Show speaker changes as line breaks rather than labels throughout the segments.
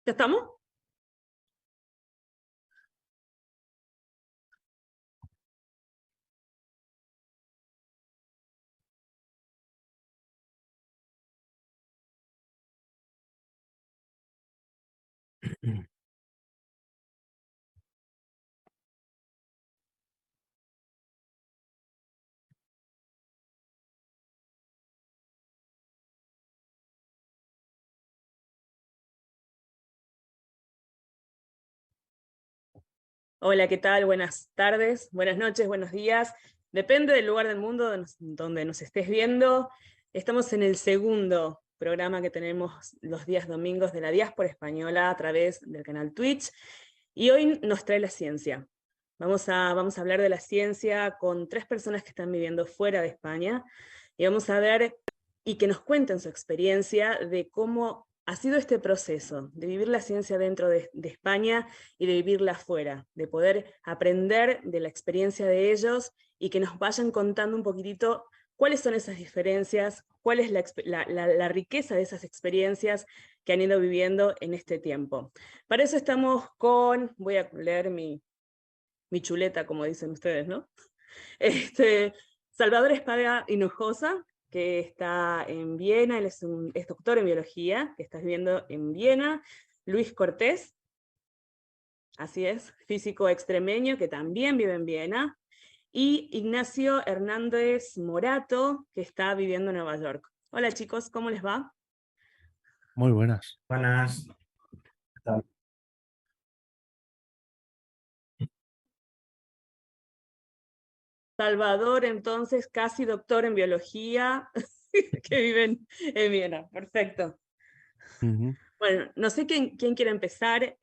¿Ya estamos? Hola, ¿qué tal? Buenas tardes, buenas noches, buenos días. Depende del lugar del mundo donde nos estés viendo. Estamos en el segundo programa que tenemos los días domingos de la diáspora española a través del canal Twitch. Y hoy nos trae la ciencia. Vamos a hablar de la ciencia con tres personas que están viviendo fuera de España y vamos a ver y que nos cuenten su experiencia de cómo ha sido este proceso de vivir la ciencia dentro de España y de vivirla afuera, de poder aprender de la experiencia de ellos y que nos vayan contando un poquitito cuáles son esas diferencias, cuál es la riqueza de esas experiencias que han ido viviendo en este tiempo. Para eso estamos voy a leer mi chuleta, como dicen ustedes, ¿no? Este, Salvador Espada Hinojosa, que está en Viena, él es doctor en biología, que está viviendo en Viena. Luis Cortés, así es, físico extremeño, que también vive en Viena. Y Ignacio Hernández Morato, que está viviendo en Nueva York. Hola chicos, ¿cómo les va?
Muy buenas.
Buenas. ¿Qué tal?
Salvador, entonces, casi doctor en biología, que vive en Viena. Perfecto.
Ujú.
Bueno, no sé quién quiere empezar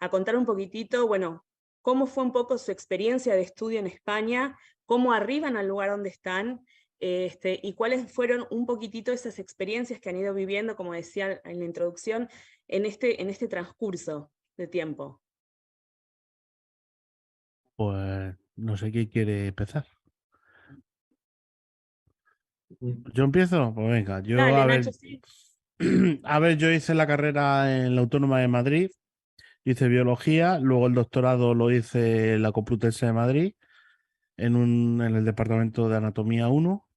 a contar un poquitito, bueno, cómo fue un poco su experiencia de estudio en España, cómo arriban al lugar donde están, y cuáles fueron un poquitito esas experiencias que han ido viviendo, como decía en la introducción, en este transcurso de tiempo.
Pues no sé quién quiere empezar.
Mm.
¿Yo empiezo? Pues venga, yo
Dale,
a
Nacho,
ver,
sí.
a ver, yo hice la carrera en la Autónoma de Madrid, hice biología, luego el doctorado lo hice en la Complutense de Madrid, en el departamento de Anatomía 1,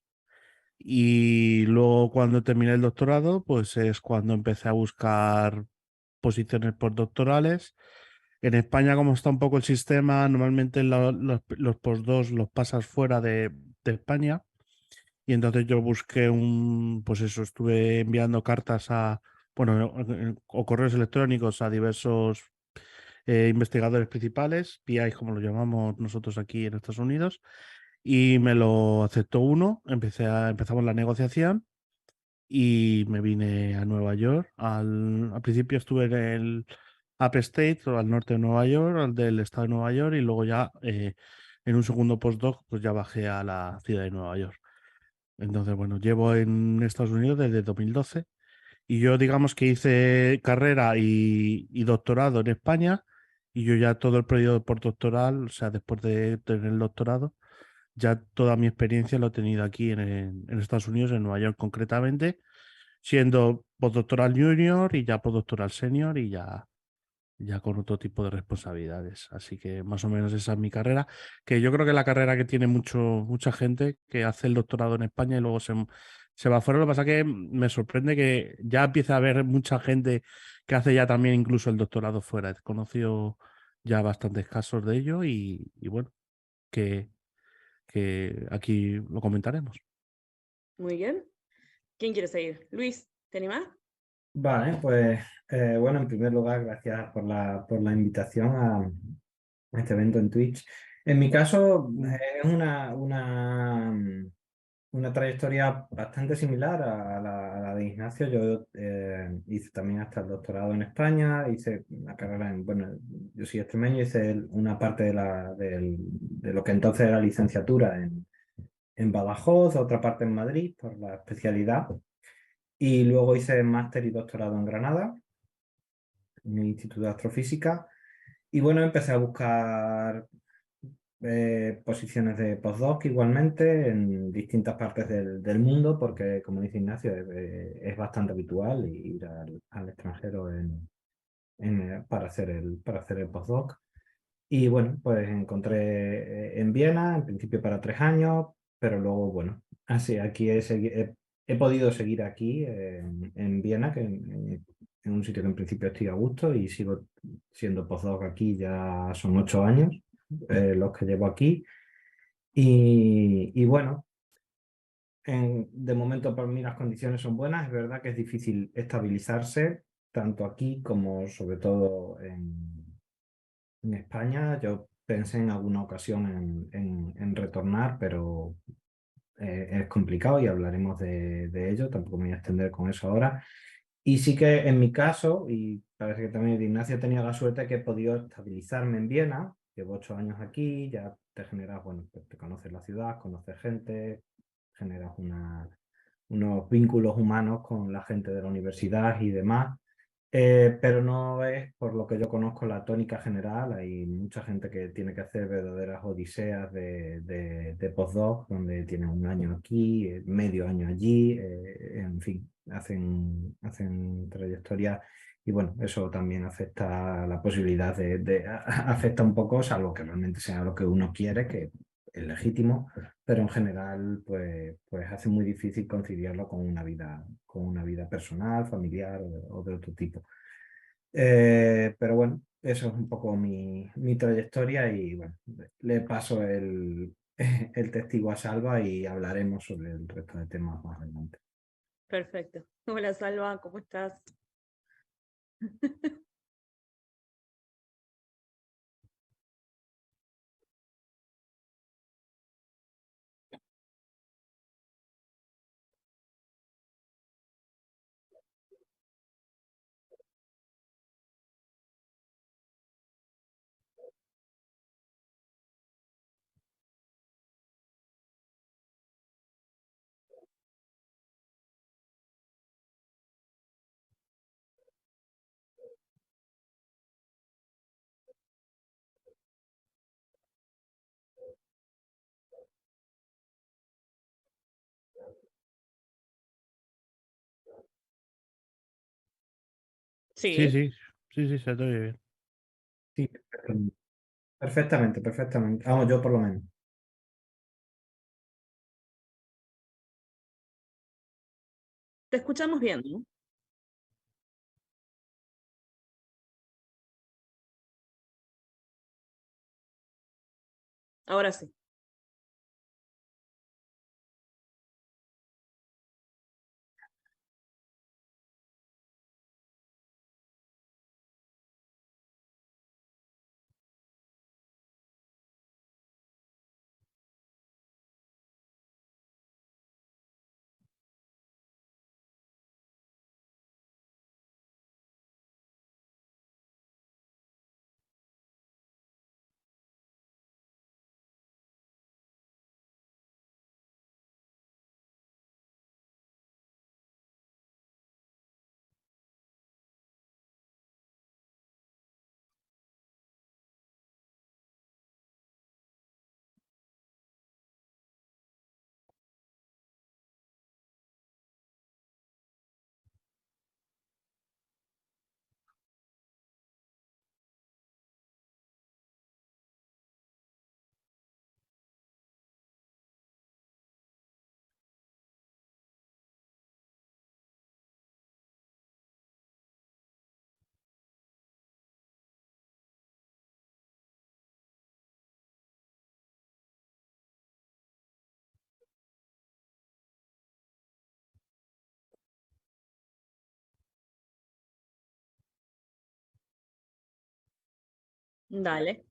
y luego cuando terminé el doctorado, pues es cuando empecé a buscar posiciones postdoctorales. En España, como está un poco el sistema, normalmente los postdocs los pasas fuera de España. Y entonces yo busqué pues eso, estuve enviando cartas bueno, o correos electrónicos a diversos investigadores principales, PIs como lo llamamos nosotros aquí en Estados Unidos, y me lo aceptó uno, empezamos la negociación y me vine a Nueva York. Al principio estuve en el Upper State, o al norte de Nueva York, al del estado de Nueva York, y luego ya en un segundo postdoc, pues ya bajé a la ciudad de Nueva York. Entonces, bueno, llevo en Estados Unidos desde 2012 y yo digamos que hice carrera y doctorado en España y yo ya todo el periodo postdoctoral, o sea, después de tener el doctorado, ya toda mi experiencia lo he tenido aquí en Estados Unidos, en Nueva York concretamente, siendo postdoctoral junior y ya postdoctoral senior y ya con otro tipo de responsabilidades. Así que más o menos esa es mi carrera, que yo creo que es la carrera que tiene mucha gente que hace el doctorado en España y luego se va afuera. Lo que pasa es que me sorprende que ya empieza a haber mucha gente que hace ya también incluso el doctorado fuera. He conocido ya bastantes casos de ello y bueno, que, que aquí lo comentaremos.
Muy bien. ¿Quién quiere seguir? Luis, ¿te animás?
Vale, pues bueno, en primer lugar, gracias por la invitación a este evento en Twitch. En mi caso, es una trayectoria bastante similar a la de Ignacio. Yo hice también hasta el doctorado en España, hice una carrera bueno, yo soy extremeño, hice una parte de lo que entonces era licenciatura en Badajoz, otra parte en Madrid por la especialidad. Y luego hice máster y doctorado en Granada, en el Instituto de Astrofísica. Y bueno, empecé a buscar posiciones de postdoc igualmente en distintas partes del mundo, porque como dice Ignacio, es bastante habitual ir al extranjero para hacer el postdoc. Y bueno, pues encontré en Viena, en principio para 3 años, pero luego, bueno, así aquí he podido seguir aquí en Viena, en un sitio que en principio estoy a gusto y sigo siendo postdoc aquí, ya son 8 años los que llevo aquí. Y bueno, de momento para mí las condiciones son buenas, es verdad que es difícil estabilizarse, tanto aquí como sobre todo en España. Yo pensé en alguna ocasión en retornar, pero es complicado y hablaremos de ello, tampoco me voy a extender con eso ahora. Y sí que en mi caso, y parece que también Ignacio ha tenido la suerte que he podido estabilizarme en Viena, llevo 8 años aquí, ya te generas, bueno, pues te conoces la ciudad, conoces gente, generas unos vínculos humanos con la gente de la universidad y demás. Pero no es por lo que yo conozco la tónica general. Hay mucha gente que tiene que hacer verdaderas odiseas de postdoc, donde tienen un año aquí, medio año allí, en fin, hacen trayectoria y bueno, eso también afecta a la posibilidad afecta un poco, salvo que realmente sea lo que uno quiere, que es legítimo, pero en general pues hace muy difícil conciliarlo con una vida personal, familiar o de otro tipo. Pero bueno, eso es un poco mi trayectoria y bueno, le paso el testigo a Salva y hablaremos sobre el resto de temas más adelante.
Perfecto. Hola Salva, ¿cómo estás?
Sí,
Sí,
sí, sí, sí, se te oye bien.
Sí, perfectamente, perfectamente. Vamos, yo por lo menos.
te escuchamos bien, ¿no? Ahora sí. Dale.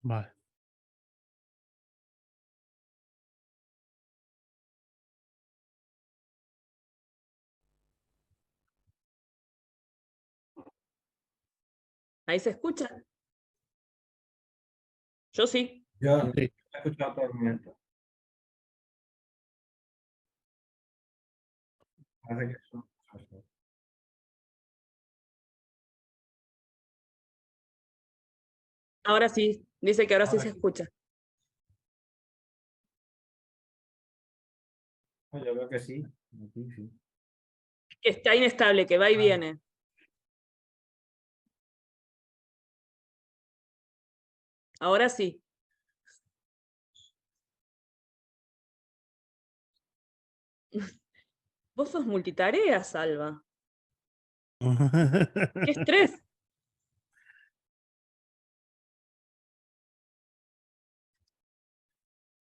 Vale.
¿Ahí se escucha? Yo sí.
Yo no
Sí.
he escuchado todo el momento. Parece que eso-
Ahora sí. Dice que ahora sí
Ahora
se
sí.
escucha.
Yo creo que sí. Aquí sí.
Que está inestable, que va y viene. Ahora sí. Vos sos multitarea, Salva. ¡Qué estrés!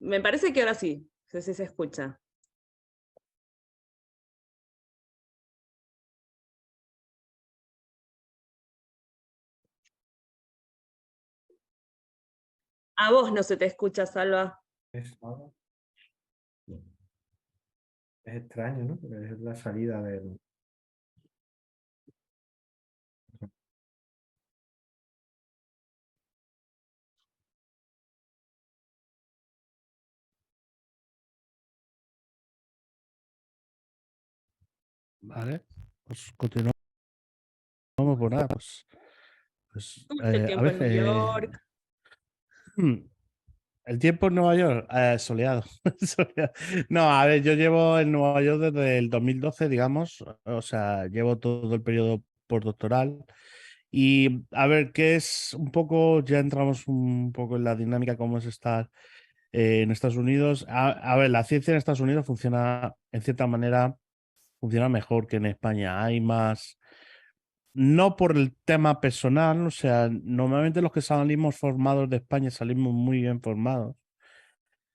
Me parece que ahora sí. No sé si se escucha. A vos no se te escucha, Salva.
Es extraño, ¿no? Porque es la salida del...
Vale, pues continuamos por nada.
¿Cómo está el
A
tiempo en New
veces
York?
el tiempo en Nueva York, soleado. Soleado. No, a ver, yo llevo en Nueva York desde el 2012, digamos, o sea, llevo todo el periodo postdoctoral. Y a ver, ¿qué es un poco? Ya entramos un poco en la dinámica, cómo es estar en Estados Unidos. A ver, la ciencia en Estados Unidos funciona, en cierta manera, funciona mejor que en España. Hay más, no por el tema personal, o sea, normalmente los que salimos formados de España salimos muy bien formados.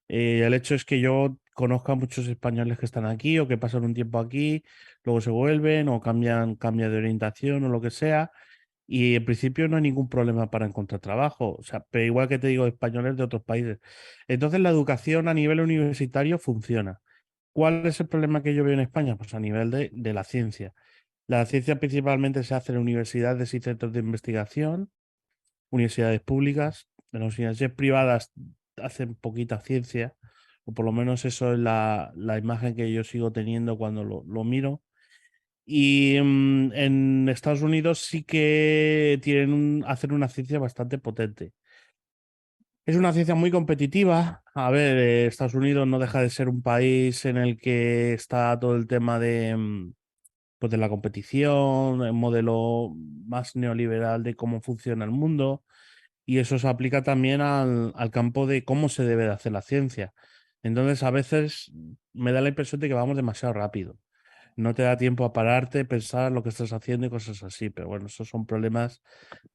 El hecho es que yo conozco a muchos españoles que están aquí o que pasan un tiempo aquí, luego se vuelven o cambian de orientación o lo que sea. Y en principio no hay ningún problema para encontrar trabajo. O sea, pero igual que te digo, españoles de otros países. Entonces la educación a nivel universitario funciona. ¿Cuál es el problema que yo veo en España? Pues a nivel de la ciencia. La ciencia principalmente se hace en universidades y centros de investigación, universidades públicas. En las universidades privadas hacen poquita ciencia, o por lo menos eso es la imagen que yo sigo teniendo cuando lo miro. Y en Estados Unidos sí que hacen una ciencia bastante potente. Es una ciencia muy competitiva. A ver, Estados Unidos no deja de ser un país en el que está todo el tema pues de la competición, el modelo más neoliberal de cómo funciona el mundo. Y eso se aplica también al campo de cómo se debe de hacer la ciencia. Entonces, a veces me da la impresión de que vamos demasiado rápido. No te da tiempo a pararte, pensar lo que estás haciendo y cosas así. Pero bueno, esos son problemas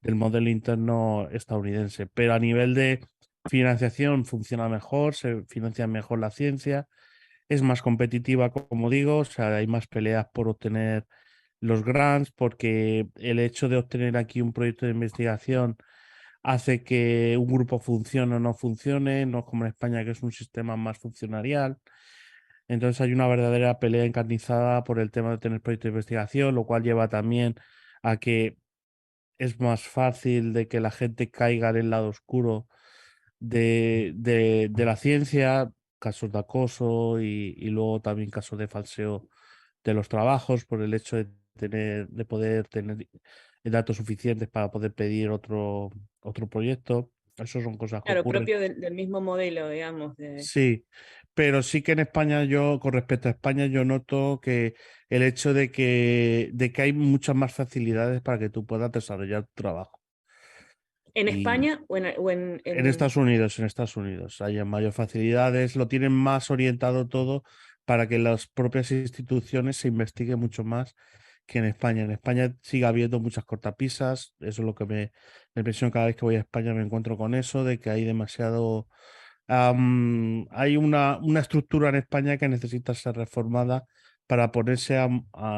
del modelo interno estadounidense. Pero a nivel de financiación funciona mejor, se financia mejor la ciencia, es más competitiva, como digo, o sea, hay más peleas por obtener los grants, porque el hecho de obtener aquí un proyecto de investigación hace que un grupo funcione o no funcione, no es como en España, que es un sistema más funcionarial. Entonces hay una verdadera pelea encarnizada por el tema de tener proyectos de investigación, lo cual lleva también a que es más fácil de que la gente caiga en el lado oscuro de la ciencia, casos de acoso y luego también casos de falseo de los trabajos por el hecho de poder tener datos suficientes para poder pedir otro proyecto. Eso son cosas que
Claro,
ocurren.
propio del mismo modelo, digamos.
Sí, pero sí que en España yo, con respecto a España, yo noto que el hecho de que hay muchas más facilidades para que tú puedas desarrollar tu trabajo.
¿En
Y
España o
en Estados Unidos, hay mayor facilidades, lo tienen más orientado todo para que las propias instituciones se investigue mucho más que en España. En España sigue habiendo muchas cortapisas, eso es lo que me impresiona cada vez que voy a España, me encuentro con eso, de que hay demasiado hay una estructura en España que necesita ser reformada para ponerse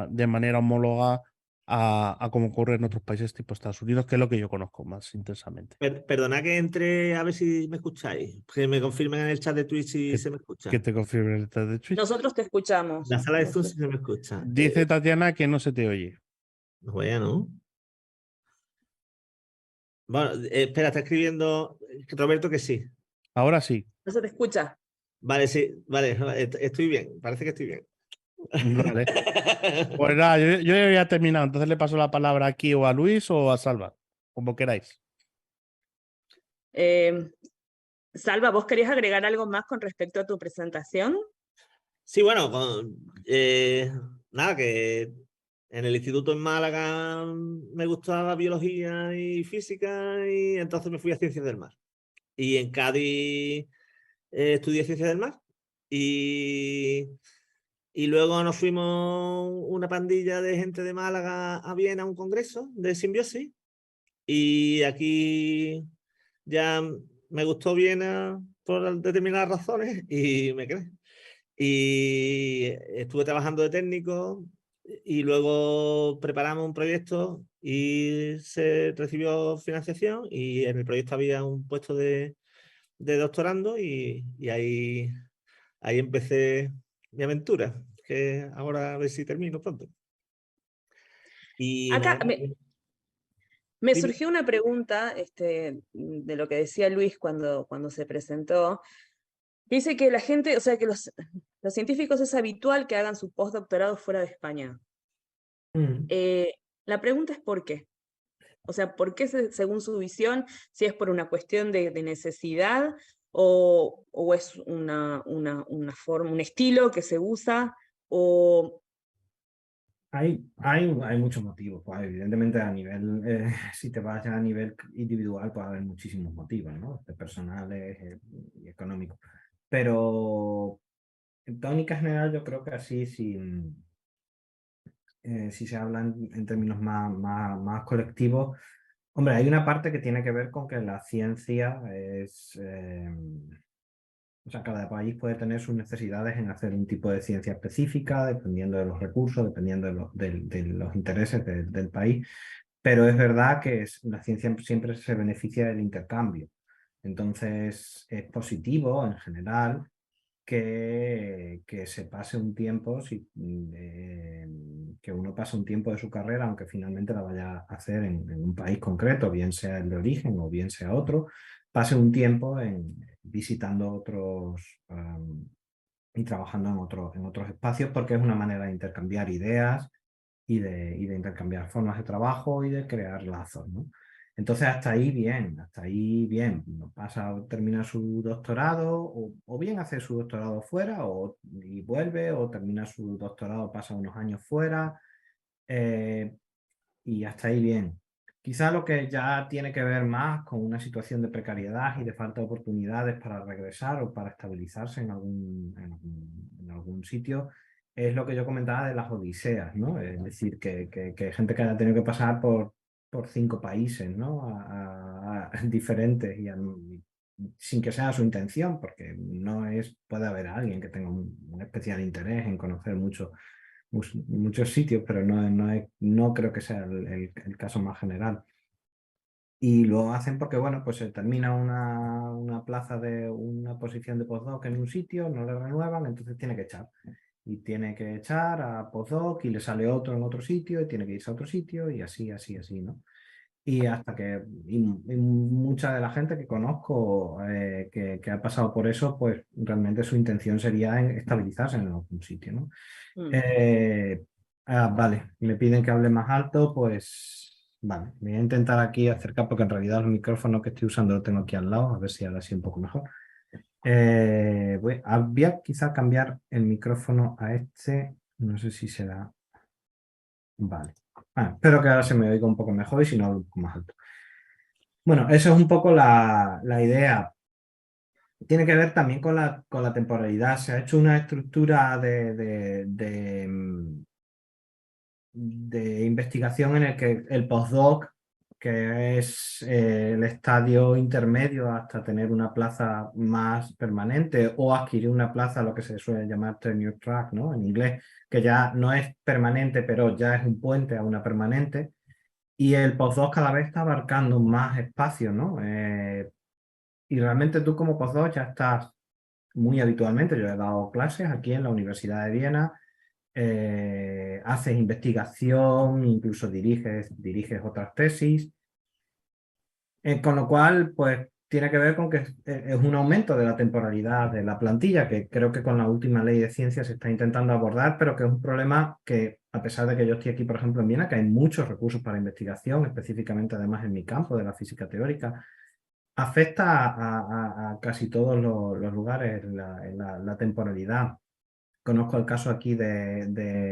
de manera homóloga a como ocurre en otros países tipo Estados Unidos, que es lo que yo conozco más intensamente.
Perdona que entre a ver si me escucháis. Que me confirmen en el chat de Twitch si
Que,
se me escucha.
que te confirme el chat de Twitch.
nosotros te escuchamos?
La sala de Zoom si se me escucha.
Dice Tatiana que no se te oye.
Bueno. Bueno, espera, está escribiendo Roberto que sí.
Ahora sí.
No se te escucha.
Vale, sí, vale, estoy bien, parece que estoy bien.
Vale. Pues nada, yo ya había terminado, entonces le paso la palabra aquí o a Luis o a Salva, como queráis.
Salva, ¿vos querías agregar algo más con respecto a tu presentación?
Sí, bueno, nada, que En el instituto en Málaga me gustaba biología y física y entonces me fui a Ciencias del Mar. Y en Cádiz estudié Ciencias del Mar y luego nos fuimos una pandilla de gente de Málaga a Viena a un congreso de simbiosis y aquí ya me gustó Viena por determinadas razones y me quedé. Y estuve trabajando de técnico y luego preparamos un proyecto y se recibió financiación y en el proyecto había un puesto de doctorando y ahí empecé mi aventura, que ahora a ver si termino pronto. Y
Acá
nada,
me
dime.
surgió una pregunta de lo que decía Luis cuando se presentó. Dice que la gente, o sea, que los científicos es habitual que hagan su postdoctorado fuera de España.
Mm.
La pregunta es ¿por qué? O sea, ¿por qué según su visión, si es por una cuestión de necesidad o es una forma, un estilo que se usa? O...
Hay muchos motivos, pues evidentemente a nivel, si te vas a nivel individual, puede haber muchísimos motivos, ¿no? Personales y económicos. Pero en tónica general yo creo que así, si se habla en términos más colectivos, hombre, hay una parte que tiene que ver con que la ciencia es... o sea, cada país puede tener sus necesidades en hacer un tipo de ciencia específica, dependiendo de los recursos, dependiendo de los intereses del país. Pero es verdad que la ciencia siempre se beneficia del intercambio. Entonces, es positivo en general que se pase un tiempo, que uno pase un tiempo de su carrera, aunque finalmente la vaya a hacer en un país concreto, bien sea el de origen o bien sea otro, pase un tiempo visitando otros y trabajando en otros espacios, porque es una manera de intercambiar ideas y de intercambiar formas de trabajo y de crear lazos, ¿no? Entonces, hasta ahí bien. Pasa a terminar su doctorado, o bien hace su doctorado fuera, y vuelve, o termina su doctorado, pasa unos años fuera, y hasta ahí bien. Quizá lo que ya tiene que ver más con una situación de precariedad y de falta de oportunidades para regresar o para estabilizarse en algún sitio, es lo que yo comentaba de las odiseas, ¿no? Es decir, que hay gente que haya tenido que pasar por 5 países, ¿no? Diferentes sin que sea su intención, porque puede haber alguien que tenga un especial interés en conocer muchos sitios, pero no creo que sea el caso más general. Y lo hacen porque, bueno, pues se termina una plaza de una posición de postdoc en un sitio, no le renuevan, entonces tiene que echar. Y tiene que echar a postdoc y le sale otro en otro sitio y tiene que irse a otro sitio y así, ¿no? Y hasta y mucha de la gente que conozco que ha pasado por eso, pues realmente su intención sería estabilizarse en algún sitio, ¿no? Vale, me piden que hable más alto, pues vale, voy a intentar aquí acercar porque en realidad el micrófono que estoy usando lo tengo aquí al lado, a ver si ahora sí un poco mejor. Voy a quizá cambiar el micrófono a este, no sé si será... Vale, espero que ahora se me oiga un poco mejor y si no hablo un poco más alto. Bueno, eso es un poco la idea. Tiene que ver también con la temporalidad. Se ha hecho una estructura de investigación en el que el postdoc, que es el estadio intermedio hasta tener una plaza más permanente o adquirir una plaza, lo que se suele llamar tenure track, ¿no? En inglés, que ya no es permanente, pero ya es un puente a una permanente. Y el postdoc cada vez está abarcando más espacio, ¿no? Y realmente tú como postdoc ya estás muy habitualmente, yo he dado clases aquí en la Universidad de Viena, haces investigación, incluso diriges otras tesis, con lo cual pues tiene que ver con que es un aumento de la temporalidad de la plantilla, que creo que con la última ley de ciencia se está intentando abordar, pero que es un problema que, a pesar de que yo estoy aquí, por ejemplo, en Viena, que hay muchos recursos para investigación, específicamente además en mi campo de la física teórica, afecta a casi todos los lugares la temporalidad. conozco el caso aquí de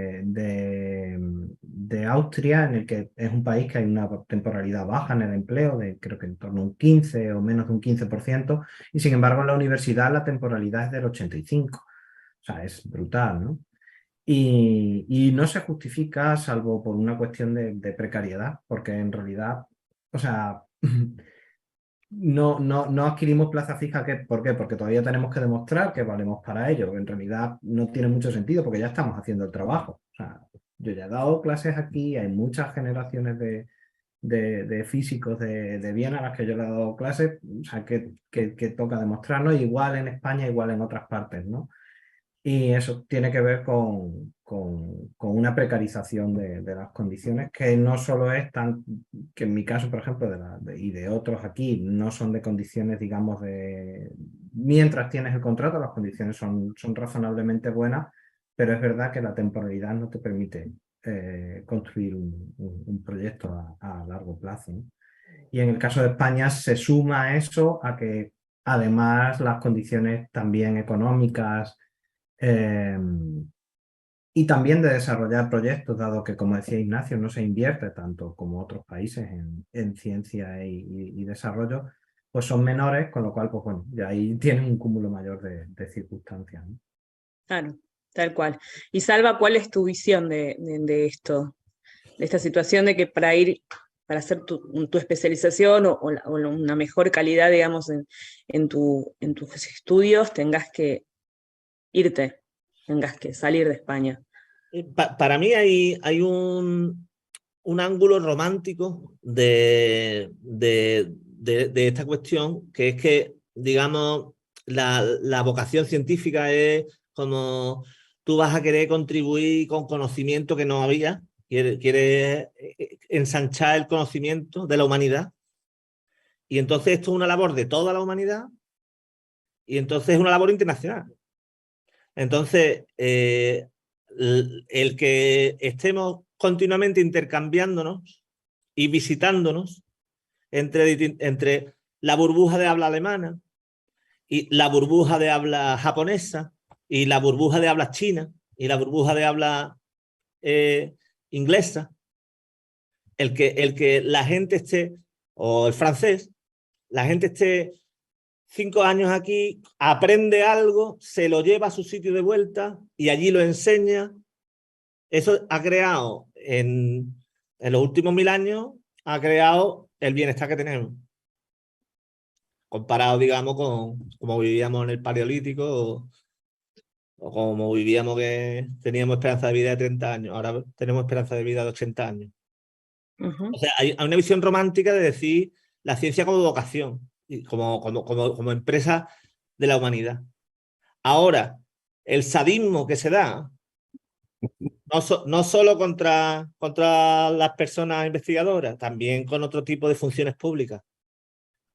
Austria, en el que es un país que hay una temporalidad baja en el empleo, de creo que en torno a un 15 o menos de un 15%, y sin embargo en la universidad la temporalidad es del 85%. O sea, es brutal, ¿no? Y no se justifica salvo por una cuestión de precariedad, porque en realidad, o sea, no adquirimos plaza fija. ¿Por qué? Porque todavía tenemos que demostrar que valemos para ello. En realidad no tiene mucho sentido porque ya estamos haciendo el trabajo. O sea, yo ya he dado clases aquí, hay muchas generaciones de físicos de Viena a las que yo le he dado clases, o sea, que toca demostrarnos, igual en España, igual en otras partes, ¿no? Y eso tiene que ver con una precarización de las condiciones, que no solo es tan, que en mi caso, por ejemplo, y de otros aquí, no son de condiciones, digamos, mientras tienes el contrato, las condiciones son razonablemente buenas, pero es verdad que la temporalidad no te permite construir un proyecto a largo plazo, ¿no? Y en el caso de España se suma eso a que además las condiciones también económicas, eh, y también de desarrollar proyectos, dado que, como decía Ignacio, no se invierte tanto como otros países en ciencia y desarrollo, pues son menores, con lo cual, pues bueno, ya ahí tienen un cúmulo mayor de circunstancias, ¿no?
Claro, tal cual. Y Salva, ¿cuál es tu visión de esto? De esta situación de que para hacer tu especialización o una mejor calidad, digamos, en tus estudios, tengas que irte, tengas que salir de España.
Para mí hay un ángulo romántico de esta cuestión, que es que, digamos, la vocación científica es como tú vas a querer contribuir con conocimiento que no había, quieres ensanchar el conocimiento de la humanidad, y entonces esto es una labor de toda la humanidad, y entonces es una labor internacional. Entonces, el que estemos continuamente intercambiándonos y visitándonos entre la burbuja de habla alemana y la burbuja de habla japonesa y la burbuja de habla china y la burbuja de habla inglesa, el que la gente esté, o el francés, la gente esté 5 años aquí, aprende algo, se lo lleva a su sitio de vuelta y allí lo enseña. Eso ha creado en los últimos 1000 años, ha creado el bienestar que tenemos, comparado, digamos, con como vivíamos en el Paleolítico o como vivíamos, que teníamos esperanza de vida de 30 años, ahora tenemos esperanza de vida de 80 años. O sea, hay una visión romántica de decir la ciencia como vocación, y como empresa de la humanidad. Ahora, el sadismo que se da, no solo contra las personas investigadoras, también con otro tipo de funciones públicas,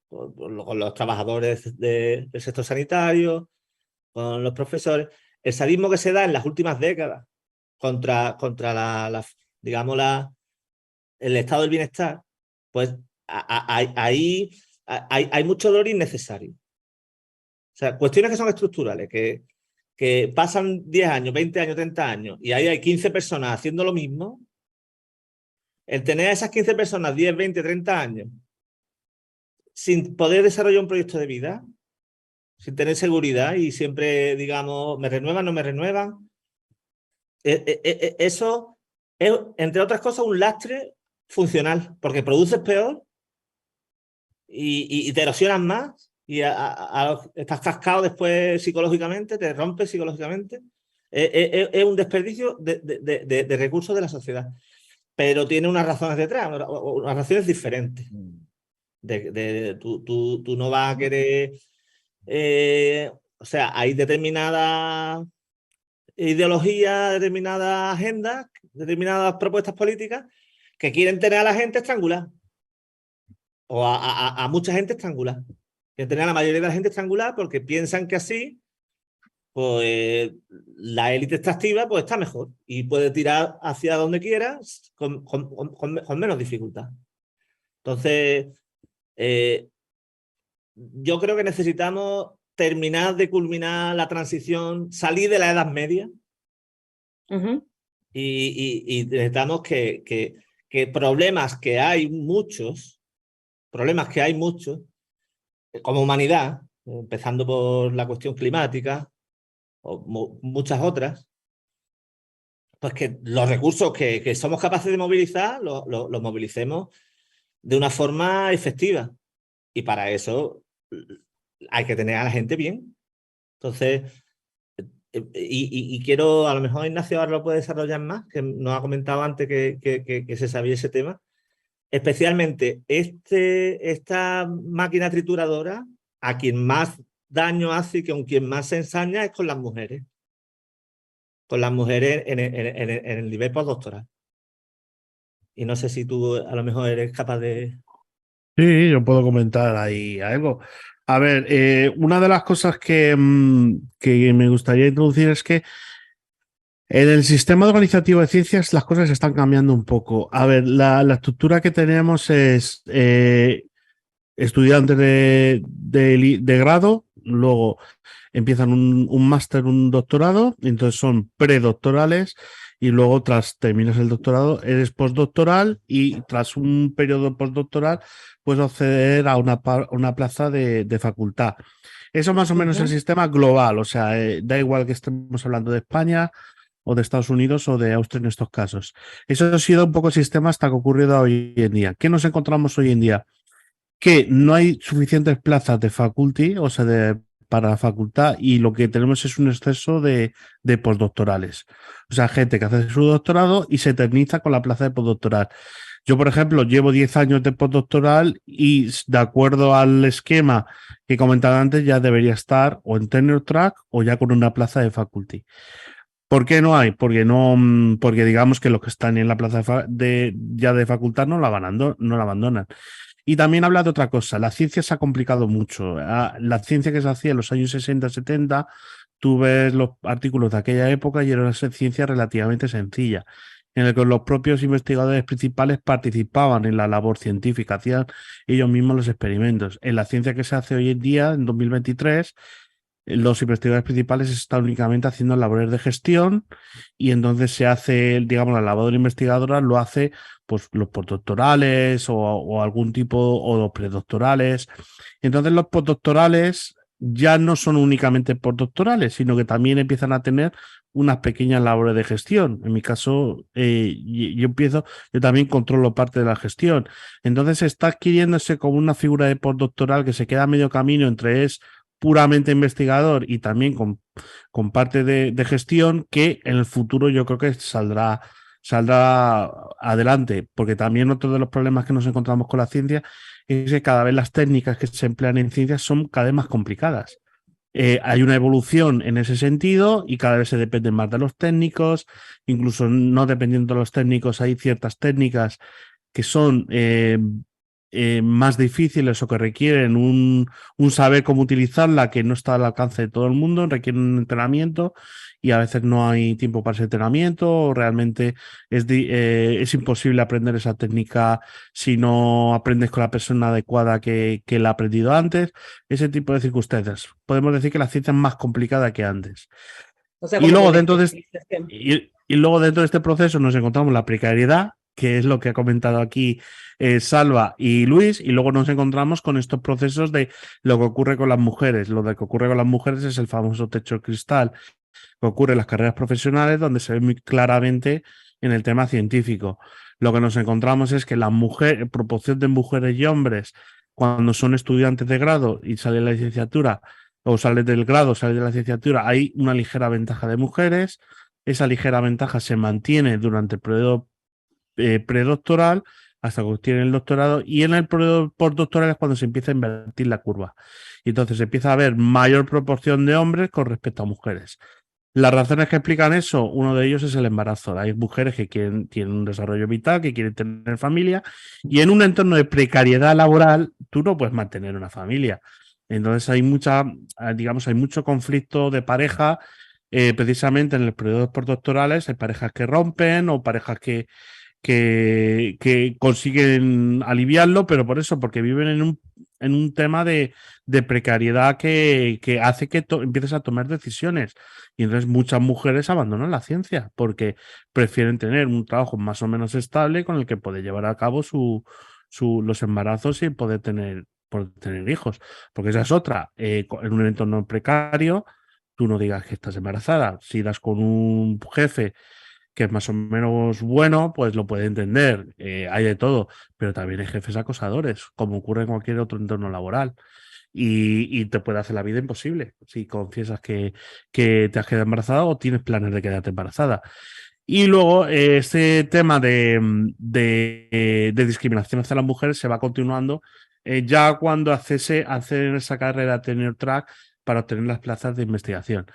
con los trabajadores del sector sanitario, con los profesores. El sadismo que se da en las últimas décadas contra digamos, el estado del bienestar, pues ahí hay mucho dolor innecesario. O sea, cuestiones que son estructurales, que pasan 10 años, 20 años, 30 años, y ahí hay 15 personas haciendo lo mismo. El tener a esas 15 personas 10, 20, 30 años sin poder desarrollar un proyecto de vida, sin tener seguridad y siempre, digamos, me renuevan, no me renuevan, eso es, entre otras cosas, un lastre funcional, porque produces peor y te erosionas más y estás cascado después psicológicamente, te rompes psicológicamente. Es un desperdicio de recursos de la sociedad, pero tiene unas razones detrás, unas razones diferentes. Tú no vas a querer, o sea, hay determinadas ideologías, determinadas agendas, determinadas propuestas políticas que quieren tener a la gente estrangulada, o a mucha gente estrangulada. Quieren tener a la mayoría de la gente estrangulada porque piensan que así, pues la élite extractiva pues está mejor y puede tirar hacia donde quiera con menos dificultad. Entonces, yo creo que necesitamos terminar de culminar la transición, salir de la Edad Media,
Ujú.
y necesitamos que problemas que hay muchos, como humanidad, empezando por la cuestión climática o muchas otras, pues que los recursos que somos capaces de movilizar los movilicemos de una forma efectiva. Y para eso hay que tener a la gente bien. Entonces, y quiero, a lo mejor Ignacio ahora lo puede desarrollar más, que nos ha comentado antes que se sabía ese tema. Especialmente esta máquina trituradora, a quien más daño hace y con quien más se ensaña es con las mujeres. Con las mujeres en el nivel postdoctoral. Y no sé si tú a lo mejor eres capaz de...
Sí, yo puedo comentar ahí algo. A ver, una de las cosas que me gustaría introducir es que en el sistema organizativo de ciencias las cosas están cambiando un poco. A ver, la estructura que tenemos es estudiantes de grado, luego empiezan un máster, un doctorado, entonces son predoctorales y luego tras terminas el doctorado eres postdoctoral y tras un periodo postdoctoral puedes acceder a una plaza de facultad. Eso más o menos es el sistema global, o sea, da igual que estemos hablando de España o de Estados Unidos o de Austria en estos casos. Eso ha sido un poco el sistema hasta que ha ocurrido hoy en día. ¿Qué nos encontramos hoy en día? Que no hay suficientes plazas de faculty, o sea, para la facultad, y lo que tenemos es un exceso de postdoctorales. O sea, gente que hace su doctorado y se eterniza con la plaza de postdoctoral. Yo, por ejemplo, llevo 10 años de postdoctoral y de acuerdo al esquema que comentaba antes, ya debería estar o en tenure track o ya con una plaza de faculty. ¿Por qué no hay? Porque digamos que los que están en la plaza ya de facultad no la abandonan. Y también habla de otra cosa, la ciencia se ha complicado mucho. La ciencia que se hacía en los años 60, 70, tú ves los artículos de aquella época y era una ciencia relativamente sencilla, en el que los propios investigadores principales participaban en la labor científica, hacían ellos mismos los experimentos. En la ciencia que se hace hoy en día, en 2023, los investigadores principales están únicamente haciendo labores de gestión y entonces se hace, digamos, la labor investigadora lo hace pues los postdoctorales o algún tipo o los predoctorales. Entonces los postdoctorales ya no son únicamente postdoctorales, sino que también empiezan a tener unas pequeñas labores de gestión. En mi caso, yo también controlo parte de la gestión. Entonces está adquiriéndose como una figura de postdoctoral que se queda a medio camino entre es puramente investigador y también con parte de gestión que en el futuro yo creo que saldrá adelante, porque también otro de los problemas que nos encontramos con la ciencia es que cada vez las técnicas que se emplean en ciencias son cada vez más complicadas. Hay una evolución en ese sentido y cada vez se depende más de los técnicos, incluso no dependiendo de los técnicos hay ciertas técnicas que son más difíciles o que requieren un saber cómo utilizarla que no está al alcance de todo el mundo, requieren un entrenamiento y a veces no hay tiempo para ese entrenamiento o realmente es imposible aprender esa técnica si no aprendes con la persona adecuada que la ha aprendido antes, ese tipo de circunstancias. Podemos decir que la ciencia es más complicada que antes.
O sea,
Y luego,
la
dentro de
especialización.
y luego dentro de este proceso nos encontramos la precariedad, que es lo que ha comentado aquí Salva y Luis, y luego nos encontramos con estos procesos de lo que ocurre con las mujeres. Lo que ocurre con las mujeres es el famoso techo de cristal que ocurre en las carreras profesionales, donde se ve muy claramente en el tema científico. Lo que nos encontramos es que la proporción de mujeres y hombres cuando son estudiantes de grado y salen de la licenciatura o salen del grado, salen de la licenciatura, hay una ligera ventaja de mujeres. Esa ligera ventaja se mantiene durante el periodo predoctoral hasta que obtienen el doctorado y en el periodo postdoctoral es cuando se empieza a invertir la curva. Y entonces se empieza a haber mayor proporción de hombres con respecto a mujeres. Las razones que explican eso, uno de ellos es el embarazo. Hay mujeres que tienen un desarrollo vital, que quieren tener familia, y en un entorno de precariedad laboral, tú no puedes mantener una familia. Entonces hay hay mucho conflicto de pareja, precisamente en los periodos postdoctorales, hay parejas que rompen o parejas que consiguen aliviarlo, pero por eso, porque viven en un tema de precariedad que hace que empieces a tomar decisiones. Y entonces muchas mujeres abandonan la ciencia porque prefieren tener un trabajo más o menos estable con el que poder llevar a cabo los embarazos y poder tener hijos. Porque esa es otra. En un entorno precario, tú no digas que estás embarazada. Si das con un jefe que es más o menos bueno, pues lo puede entender. Hay de todo, pero también hay jefes acosadores, como ocurre en cualquier otro entorno laboral. Y te puede hacer la vida imposible si confiesas que te has quedado embarazada o tienes planes de quedarte embarazada. Y luego este tema de discriminación hacia las mujeres se va continuando ya cuando hacen esa carrera tenure track para obtener las plazas de investigación.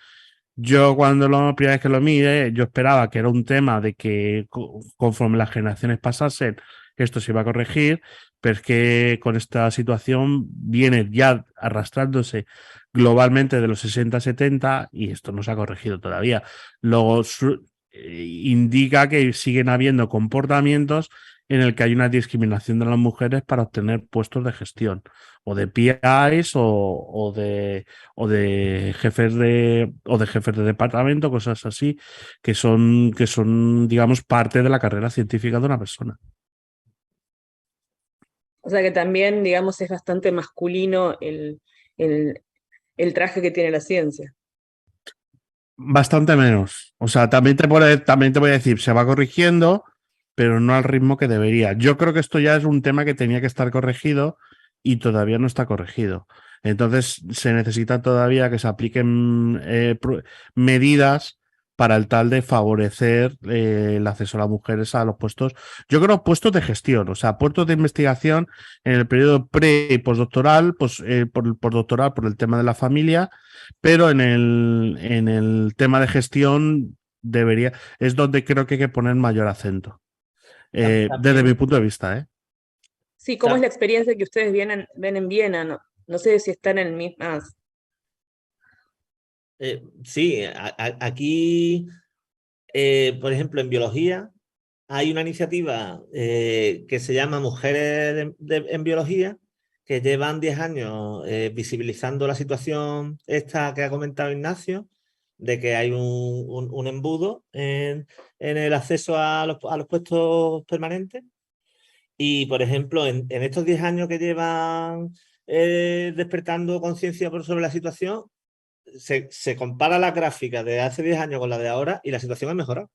Yo cuando la primera vez que lo mire, yo esperaba que era un tema de que conforme las generaciones pasasen, esto se iba a corregir, pero es que con esta situación viene ya arrastrándose globalmente de los 60 a 70 y esto no se ha corregido todavía. Luego indica que siguen habiendo comportamientos en el que hay una discriminación de las mujeres para obtener puestos de gestión o de PIs o de jefes de departamento, cosas así, que son, digamos, parte de la carrera científica de una persona.
O sea que también, digamos, es bastante masculino el traje que tiene la ciencia.
Bastante menos. O sea, también te voy a decir, se va corrigiendo, pero no al ritmo que debería. Yo creo que esto ya es un tema que tenía que estar corregido y todavía no está corregido. Entonces, se necesita todavía que se apliquen medidas para el tal de favorecer el acceso a las mujeres a los puestos. Yo creo puestos de gestión, o sea, puestos de investigación en el periodo pre y postdoctoral, pues postdoctoral por el tema de la familia, pero en el tema de gestión es donde creo que hay que poner mayor acento. Desde mi punto de vista, ¿eh?
Sí, ¿cómo es la experiencia que ustedes ven en Viena? No sé si están en mismas.
Sí, aquí, por ejemplo, en biología hay una iniciativa que se llama Mujeres en Biología, que llevan 10 años visibilizando la situación esta que ha comentado Ignacio, de que hay un embudo en el acceso a los puestos permanentes. Y, por ejemplo, en estos 10 años que llevan despertando conciencia sobre la situación, se compara la gráfica de hace 10 años con la de ahora y la situación ha mejorado. O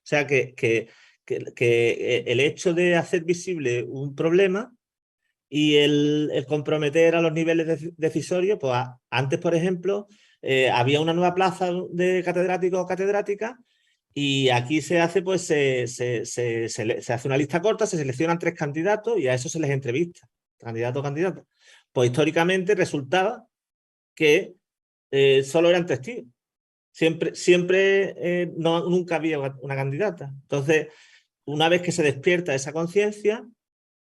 sea que el hecho de hacer visible un problema y el comprometer a los niveles decisorios, pues antes, por ejemplo, había una nueva plaza de catedráticos o catedráticas y aquí se hace, pues se hace una lista corta, se seleccionan 3 candidatos y a eso se les entrevista, candidato o candidata. Pues históricamente resultaba que solo eran testigos. Siempre nunca había una candidata. Entonces, una vez que se despierta esa conciencia,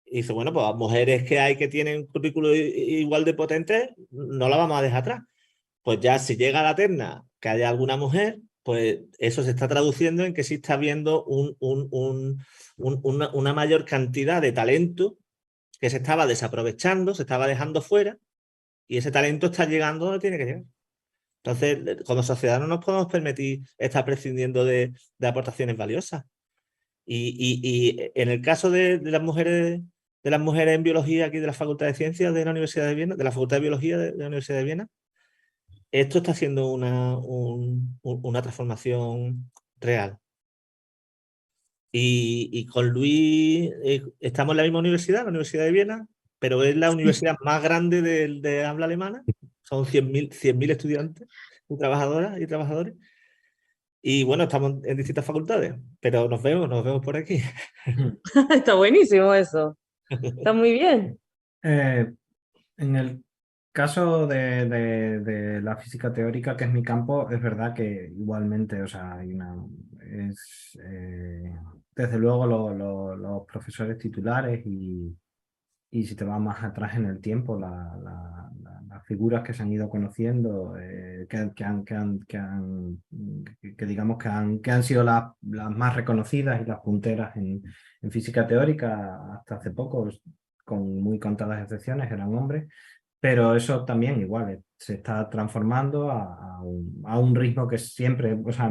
y dice, bueno, pues a mujeres que hay que tienen currículo igual de potente, no la vamos a dejar atrás. Pues ya si llega a la terna que haya alguna mujer, pues eso se está traduciendo en que sí está habiendo una mayor cantidad de talento que se estaba desaprovechando, se estaba dejando fuera, y ese talento está llegando donde tiene que llegar. Entonces, como sociedad no nos podemos permitir estar prescindiendo de aportaciones valiosas. Y en el caso de las mujeres en biología aquí de la Facultad de Ciencias de la Universidad de Viena, de la Facultad de Biología de la Universidad de Viena, esto está haciendo una transformación real. Y con Luis estamos en la misma universidad, la Universidad de Viena, pero es la universidad más grande de habla alemana. Son 100.000 estudiantes y trabajadoras y trabajadores. Y bueno, estamos en distintas facultades, pero nos vemos por aquí.
Está buenísimo eso. Está muy bien.
En el caso de la física teórica, que es mi campo, es verdad que igualmente, o sea, desde luego los profesores titulares y si te vas más atrás en el tiempo, las figuras que se han ido conociendo, que digamos que han sido las más reconocidas y las punteras en física teórica hasta hace poco, con muy contadas excepciones eran hombres, pero eso también igual se está transformando a un ritmo que siempre, o sea,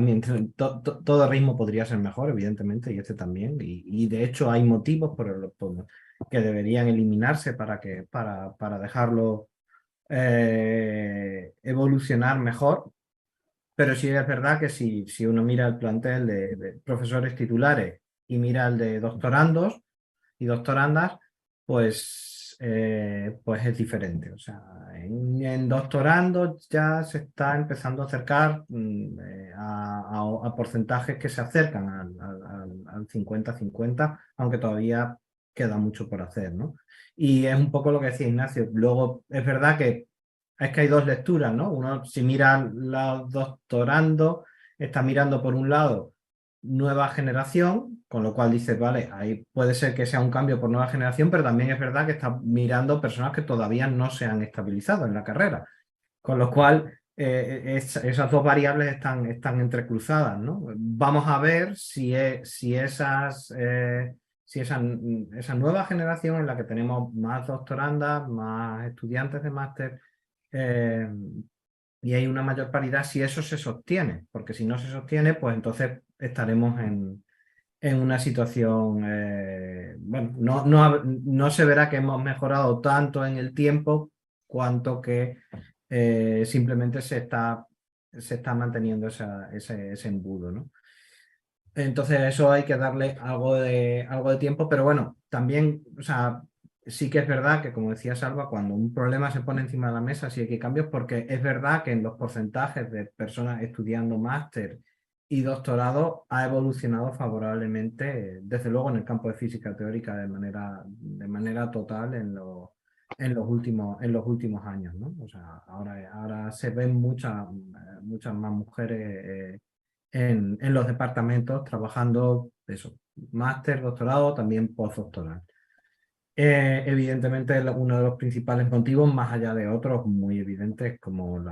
todo ritmo podría ser mejor, evidentemente, y este también, y de hecho hay motivos que deberían eliminarse para dejarlo evolucionar mejor. Pero sí es verdad que si uno mira el plantel de profesores titulares y mira el de doctorandos y doctorandas, pues es diferente. O sea, en doctorandos ya se está empezando a acercar a porcentajes que se acercan al 50-50, aunque todavía queda mucho por hacer, ¿no? Y es un poco lo que decía Ignacio. Luego, es verdad que hay dos lecturas, ¿no? Uno, si mira los doctorandos, está mirando por un lado nueva generación, con lo cual dices, vale, ahí puede ser que sea un cambio por nueva generación, pero también es verdad que está mirando personas que todavía no se han estabilizado en la carrera, con lo cual esas dos variables están entrecruzadas, ¿no? Vamos a ver si esa nueva generación en la que tenemos más doctorandas, más estudiantes de máster, y hay una mayor paridad, si eso se sostiene, porque si no se sostiene, pues entonces estaremos en una situación, bueno, no se verá que hemos mejorado tanto en el tiempo cuanto que simplemente se está manteniendo ese embudo, ¿no? Entonces eso hay que darle algo de tiempo, pero bueno, también, o sea, sí que es verdad que, como decía Salva, cuando un problema se pone encima de la mesa, sí hay que cambios, porque es verdad que en los porcentajes de personas estudiando máster y doctorado ha evolucionado favorablemente, desde luego en el campo de física teórica de manera total en los últimos años, ¿no? O sea, ahora se ven muchas más mujeres en los departamentos trabajando eso, máster, doctorado, también postdoctoral. Evidentemente, uno de los principales motivos, más allá de otros muy evidentes, como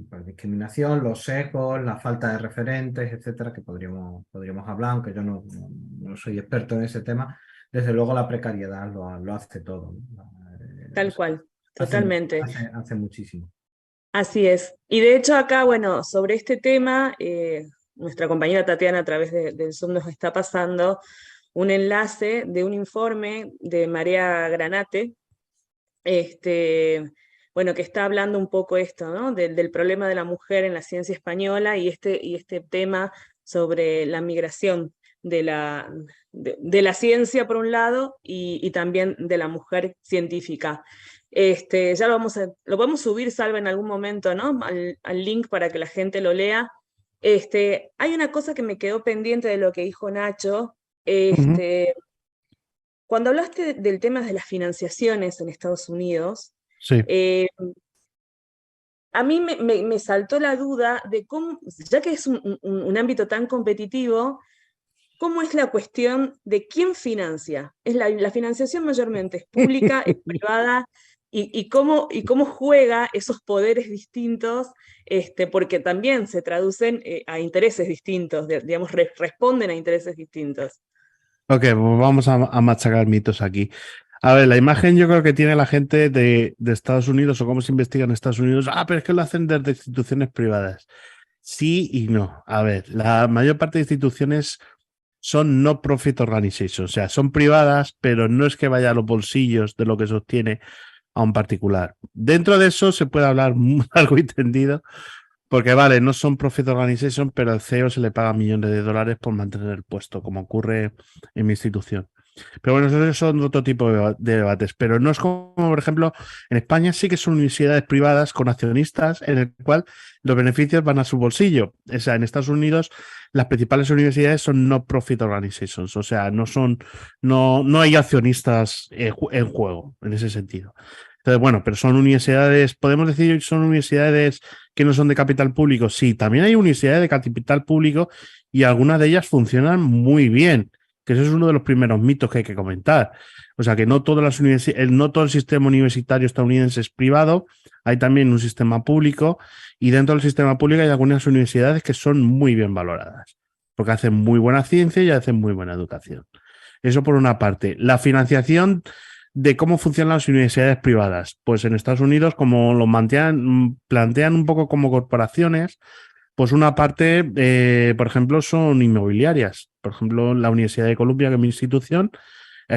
pues discriminación, los sesgos, la falta de referentes, etcétera, que podríamos hablar, aunque yo no soy experto en ese tema. Desde luego la precariedad lo hace todo, ¿no?
Tal cual, totalmente.
Hace muchísimo.
Así es. Y de hecho acá, bueno, sobre este tema, nuestra compañera Tatiana a través del Zoom nos está pasando un enlace de un informe de María Granate, bueno, que está hablando un poco esto, ¿no? Del problema de la mujer en la ciencia española y este tema sobre la migración de la ciencia por un lado y también de la mujer científica. Ya lo podemos subir, Salva, en algún momento, ¿no? Al link para que la gente lo lea. Hay una cosa que me quedó pendiente de lo que dijo Nacho. Cuando hablaste del tema de las financiaciones en Estados Unidos,
Sí.
A mí me saltó la duda de cómo, ya que es un ámbito tan competitivo, ¿cómo es la cuestión de quién financia? La financiación mayormente es pública, es privada, y cómo juega esos poderes distintos, porque también se traducen a intereses distintos, digamos, responden a intereses distintos.
Ok, pues vamos a machacar mitos aquí. A ver, la imagen yo creo que tiene la gente de Estados Unidos o cómo se investiga en Estados Unidos. Ah, pero es que lo hacen desde instituciones privadas. Sí y no. A ver, la mayor parte de instituciones son no profit organizations, o sea, son privadas, pero no es que vaya a los bolsillos de lo que sostiene a un particular. Dentro de eso se puede hablar largo y tendido, porque vale, no son profit organization, pero al CEO se le paga millones de dólares por mantener el puesto, como ocurre en mi institución. Pero bueno, esos son otro tipo de debates. Pero no es como, por ejemplo, en España sí que son universidades privadas con accionistas en el cual los beneficios van a su bolsillo. O sea, en Estados Unidos las principales universidades son no profit organizations. O sea, no hay accionistas en juego en ese sentido. Entonces, bueno, pero son universidades, podemos decir que son universidades que no son de capital público. Sí, también hay universidades de capital público y algunas de ellas funcionan muy bien, que eso es uno de los primeros mitos que hay que comentar. O sea, que no todas las no todo el sistema universitario estadounidense es privado, hay también un sistema público y dentro del sistema público hay algunas universidades que son muy bien valoradas, porque hacen muy buena ciencia y hacen muy buena educación. Eso por una parte. La financiación de cómo funcionan las universidades privadas. Pues en Estados Unidos, como lo plantean un poco como corporaciones, pues una parte, por ejemplo, son inmobiliarias. Por ejemplo, la Universidad de Columbia, que es mi institución,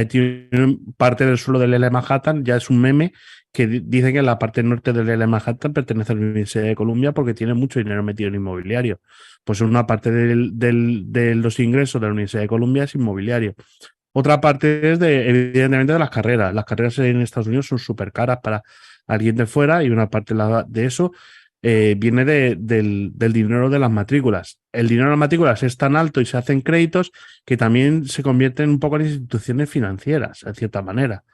tiene parte del suelo del LA Manhattan, ya es un meme que dice que la parte norte del LA Manhattan pertenece a la Universidad de Columbia porque tiene mucho dinero metido en inmobiliario. Pues una parte de los ingresos de la Universidad de Columbia es inmobiliario. Otra parte es evidentemente de las carreras. Las carreras en Estados Unidos son súper caras para alguien de fuera y una parte de eso viene del dinero de las matrículas. El dinero de las matrículas es tan alto y se hacen créditos que también se convierten un poco en instituciones financieras, en cierta manera,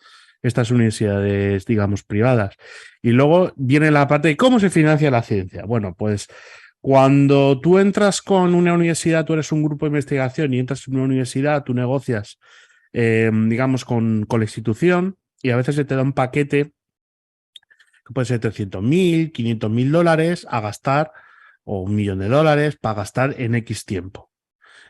estas universidades, digamos, privadas. Y luego viene la parte de cómo se financia la ciencia. Bueno, pues cuando tú entras con una universidad, tú eres un grupo de investigación y entras en una universidad, tú negocias, digamos, con la institución y a veces se te da un paquete que puede ser 300.000, 500.000 dólares a gastar o $1.000.000 para gastar en X tiempo.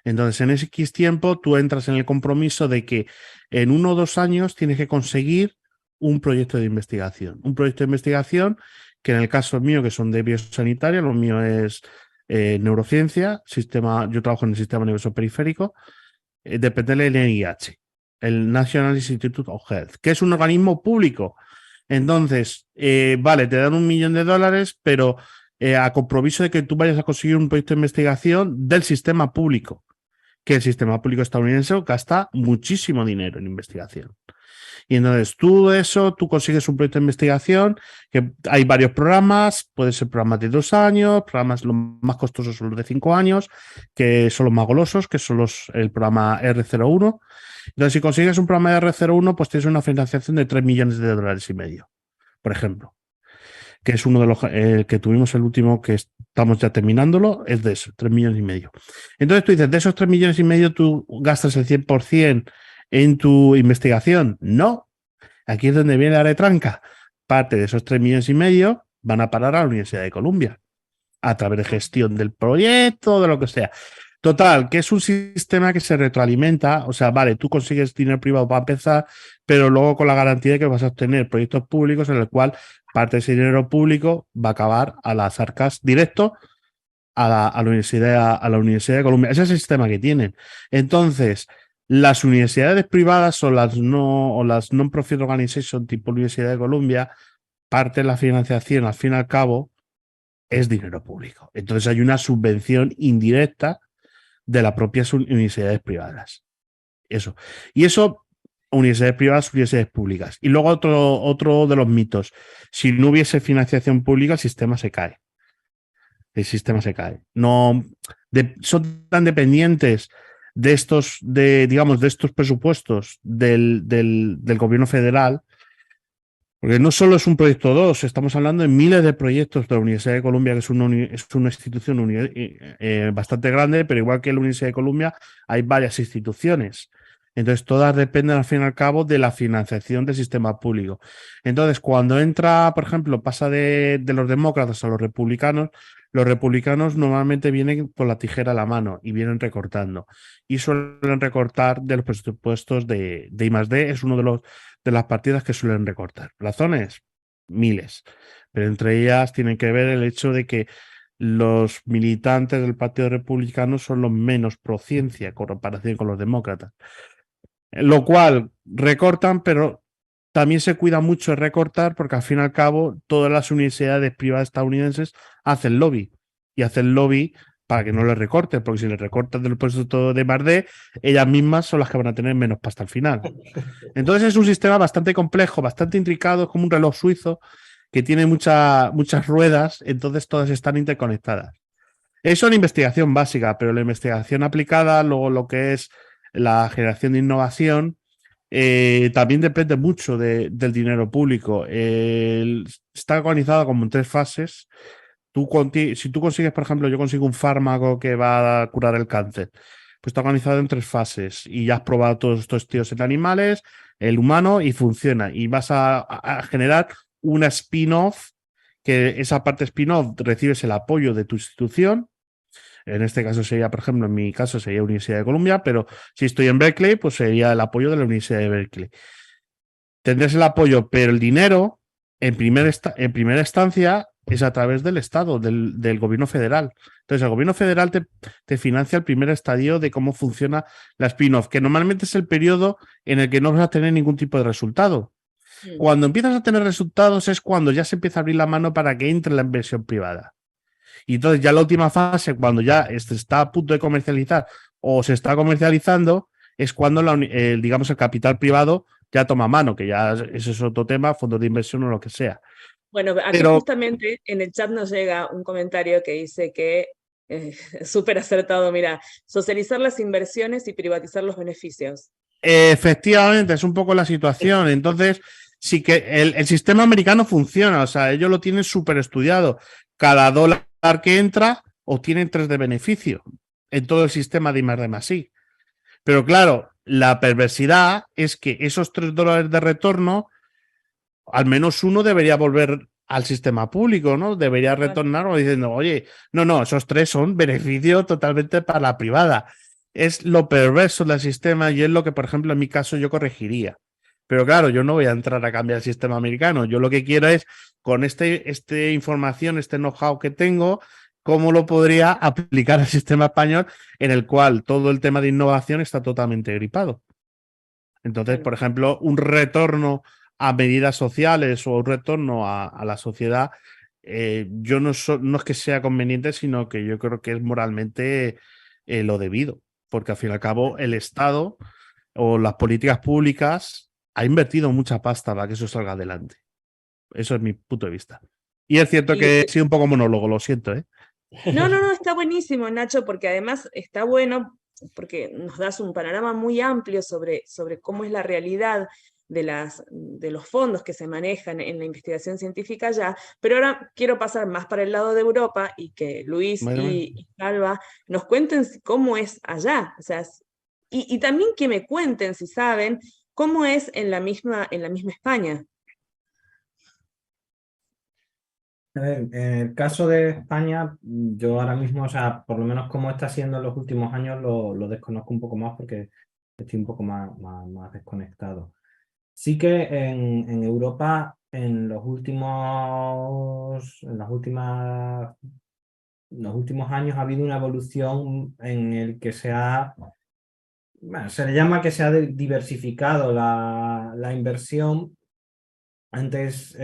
Entonces, en ese X tiempo, tú entras en el compromiso de que en 1 o 2 años tienes que conseguir un proyecto de investigación. Un proyecto de investigación que en el caso mío, que son de biosanitaria, lo mío es neurociencia, yo trabajo en el sistema nervioso periférico, depende del NIH, el National Institute of Health, que es un organismo público. Entonces, vale, te dan $1.000.000, pero a compromiso de que tú vayas a conseguir un proyecto de investigación del sistema público, que el sistema público estadounidense gasta muchísimo dinero en investigación. Y entonces tú consigues un proyecto de investigación, que hay varios programas, puede ser programas de 2 años, programas los más costosos son los de 5 años, que son los más golosos, que son el programa R01. Entonces, si consigues un programa de R01, pues tienes una financiación de $3.500.000, por ejemplo, que es uno de los que tuvimos el último, que estamos ya terminándolo, es de eso, 3,5 millones. Entonces tú dices, de esos 3,5 millones, ¿tú gastas el 100% en tu investigación? No. Aquí es donde viene la retranca. Parte de esos 3,5 millones van a parar a la Universidad de Columbia a través de gestión del proyecto, de lo que sea. Total, que es un sistema que se retroalimenta, o sea, vale, tú consigues dinero privado para empezar, pero luego con la garantía de que vas a obtener proyectos públicos en el cual parte de ese dinero público va a acabar a las arcas directo a la Universidad de Columbia. Ese es el sistema que tienen. Entonces, las universidades privadas o las non-profit organizations tipo Universidad de Columbia, parte de la financiación, al fin y al cabo, es dinero público. Entonces hay una subvención indirecta de las propias universidades privadas. Eso. Y eso, universidades privadas, universidades públicas. Y luego otro de los mitos. Si no hubiese financiación pública, el sistema se cae. El sistema se cae. No, son tan dependientes de estos presupuestos del gobierno federal, porque no solo es un proyecto 2, estamos hablando de miles de proyectos de la Universidad de Columbia, que es una institución bastante grande, pero igual que la Universidad de Columbia hay varias instituciones. Entonces, todas dependen, al fin y al cabo, de la financiación del sistema público. Entonces, cuando entra, por ejemplo, pasa de los demócratas a los republicanos normalmente vienen con la tijera a la mano y vienen recortando. Y suelen recortar de los presupuestos de I+D, es uno de las partidas que suelen recortar. Razones, miles. Pero entre ellas tienen que ver el hecho de que los militantes del Partido Republicano son los menos pro ciencia en comparación con los demócratas. Lo cual recortan, pero también se cuida mucho de recortar porque al fin y al cabo todas las universidades privadas estadounidenses hacen lobby y hacen lobby para que no les recorten, porque si les recortan del presupuesto de I+D, ellas mismas son las que van a tener menos pasta al final. Entonces es un sistema bastante complejo, bastante intricado, es como un reloj suizo que tiene muchas ruedas, entonces todas están interconectadas. Eso en investigación básica, pero la investigación aplicada, luego lo que es la generación de innovación, también depende mucho del dinero público. Está organizado como en 3 fases. Si tú consigues, por ejemplo, yo consigo un fármaco que va a curar el cáncer, pues está organizado en 3 fases y ya has probado todos estos estudios en animales, el humano, y funciona. Y vas a generar una spin-off, que esa parte spin-off recibes el apoyo de tu institución. En este caso sería, por ejemplo, en mi caso sería Universidad de Columbia, pero si estoy en Berkeley, pues sería el apoyo de la Universidad de Berkeley. Tendrás el apoyo, pero el dinero, en primera instancia, es a través del Estado, del gobierno federal. Entonces, el gobierno federal te financia el primer estadio de cómo funciona la spin-off, que normalmente es el periodo en el que no vas a tener ningún tipo de resultado. Cuando empiezas a tener resultados es cuando ya se empieza a abrir la mano para que entre la inversión privada. Y entonces ya la última fase, cuando ya está a punto de comercializar o se está comercializando, es cuando digamos el capital privado ya toma mano, que ya ese es otro tema, fondos de inversión o lo que sea.
Bueno, aquí
Pero,
justamente en el chat nos llega un comentario que dice que, súper acertado, mira, socializar las inversiones y privatizar los beneficios.
efectivamente, es un poco la situación. Entonces, sí que el sistema americano funciona, o sea, ellos lo tienen súper estudiado. Cada dólar que entra obtienen 3 de beneficio en todo el sistema de I+D+I. Pero claro, la perversidad es que esos $3 de retorno, al menos uno debería volver al sistema público, ¿no? Debería retornar o diciendo, oye, no, esos 3 son beneficio totalmente para la privada. Es lo perverso del sistema y es lo que, por ejemplo, en mi caso yo corregiría. Pero claro, yo no voy a entrar a cambiar el sistema americano. Yo lo que quiero es, con esta información, este know-how que tengo, cómo lo podría aplicar al sistema español en el cual todo el tema de innovación está totalmente gripado. Entonces, por ejemplo, un retorno a medidas sociales o un retorno a la sociedad, yo no es que sea conveniente, sino que yo creo que es moralmente lo debido, porque al fin y al cabo el Estado o las políticas públicas ha invertido mucha pasta para que eso salga adelante. Eso es mi punto de vista. Y es cierto que he sido un poco monólogo, lo siento, ¿eh?
No, está buenísimo, Nacho, porque además está bueno, porque nos das un panorama muy amplio sobre cómo es la realidad de los fondos que se manejan en la investigación científica allá, pero ahora quiero pasar más para el lado de Europa y que Luis y Salva nos cuenten cómo es allá, o sea, y también que me cuenten, si saben, cómo es en la misma España.
A ver, en el caso de España, yo ahora mismo, o sea, por lo menos como está siendo en los últimos años, lo desconozco un poco más porque estoy un poco más desconectado. Sí que en Europa, en los últimos años ha habido una evolución en el que bueno, se le llama que se ha diversificado la inversión. Antes,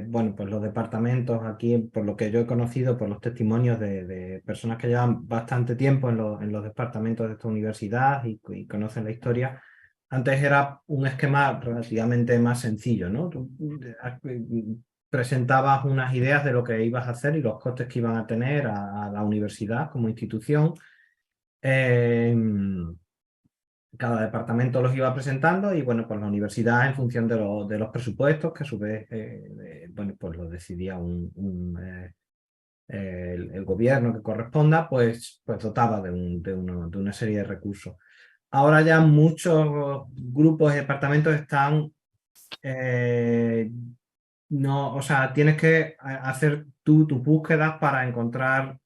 bueno, pues los departamentos aquí, por lo que yo he conocido, por los testimonios de personas que llevan bastante tiempo en los departamentos de esta universidad y conocen la historia, antes era un esquema relativamente más sencillo, ¿no? Tú presentabas unas ideas de lo que ibas a hacer y los costes que iban a tener a la universidad como institución. Cada departamento los iba presentando y bueno, pues la universidad en función de los presupuestos, que a su vez, bueno, pues lo decidía el gobierno que corresponda, pues dotaba de una serie de recursos. Ahora ya muchos grupos y departamentos están, no, o sea, tienes que hacer tus búsquedas para encontrar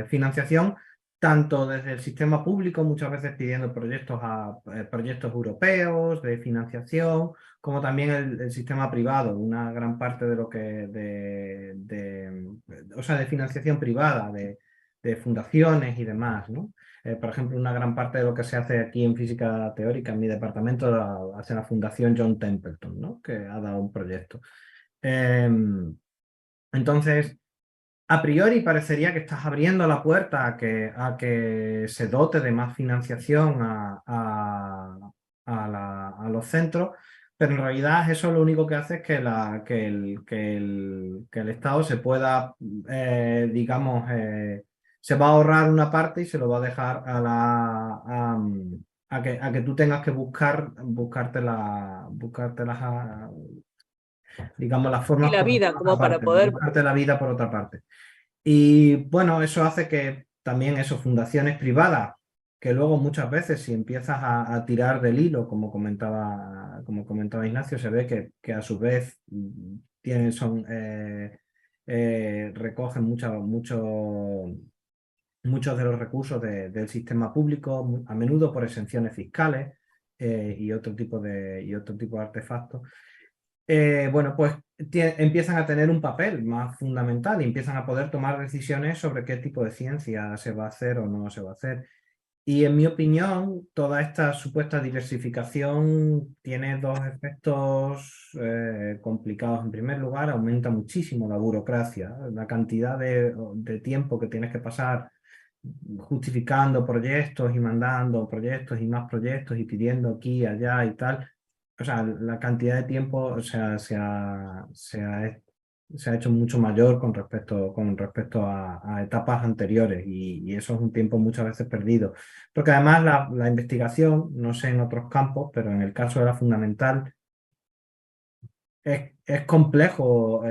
financiación tanto desde el sistema público, muchas veces pidiendo proyectos europeos de financiación, como también el sistema privado, una gran parte de lo que, o sea, de financiación privada, de fundaciones y demás, ¿no? Por ejemplo, una gran parte de lo que se hace aquí en física teórica, en mi departamento, hace la Fundación John Templeton, ¿no? Que ha dado un proyecto. Entonces, a priori parecería que estás abriendo la puerta a que se dote de más financiación a los centros, pero en realidad eso lo único que hace es que el Estado se pueda, digamos, se va a ahorrar una parte y se lo va a dejar a que tú tengas que buscarte las, digamos, las
Y
formas
la
por
vida,
otra
como para
parte,
poder...
buscarte la vida por otra parte. Y bueno, eso hace que también fundaciones privadas, que luego muchas veces si empiezas a tirar del hilo, como comentaba Ignacio, se ve que a su vez recogen muchos de los recursos del sistema público, a menudo por exenciones fiscales y otro tipo de artefactos. Bueno, pues empiezan a tener un papel más fundamental y empiezan a poder tomar decisiones sobre qué tipo de ciencia se va a hacer o no se va a hacer. Y en mi opinión, toda esta supuesta diversificación tiene dos efectos complicados. En primer lugar, aumenta muchísimo la burocracia, la cantidad de tiempo que tienes que pasar justificando proyectos y mandando proyectos y más proyectos y pidiendo aquí y allá y tal. O sea, la cantidad de tiempo, o sea, se ha hecho mucho mayor con respecto a etapas anteriores y eso es un tiempo muchas veces perdido. Porque además la investigación, no sé en otros campos, pero en el caso de la fundamental, es complejo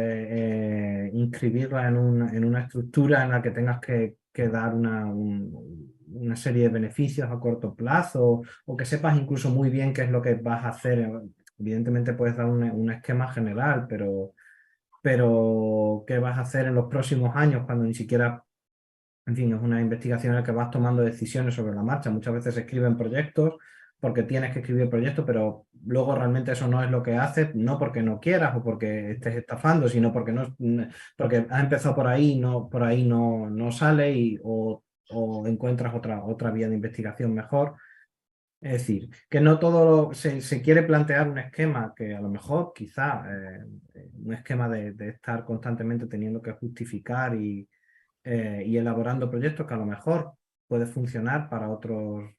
inscribirla en una estructura en la que tengas que dar una serie de beneficios a corto plazo o que sepas incluso muy bien qué es lo que vas a hacer. Evidentemente puedes dar un esquema general, pero qué vas a hacer en los próximos años cuando ni siquiera, en fin, es una investigación en la que vas tomando decisiones sobre la marcha. Muchas veces se escriben proyectos porque tienes que escribir proyectos, pero luego realmente eso no es lo que haces, no porque no quieras o porque estés estafando, sino porque porque has empezado por ahí no sale o encuentras otra vía de investigación mejor. Es decir, que no todo se quiere plantear un esquema que a lo mejor, quizá, un esquema de estar constantemente teniendo que justificar y elaborando proyectos que a lo mejor puede funcionar para otros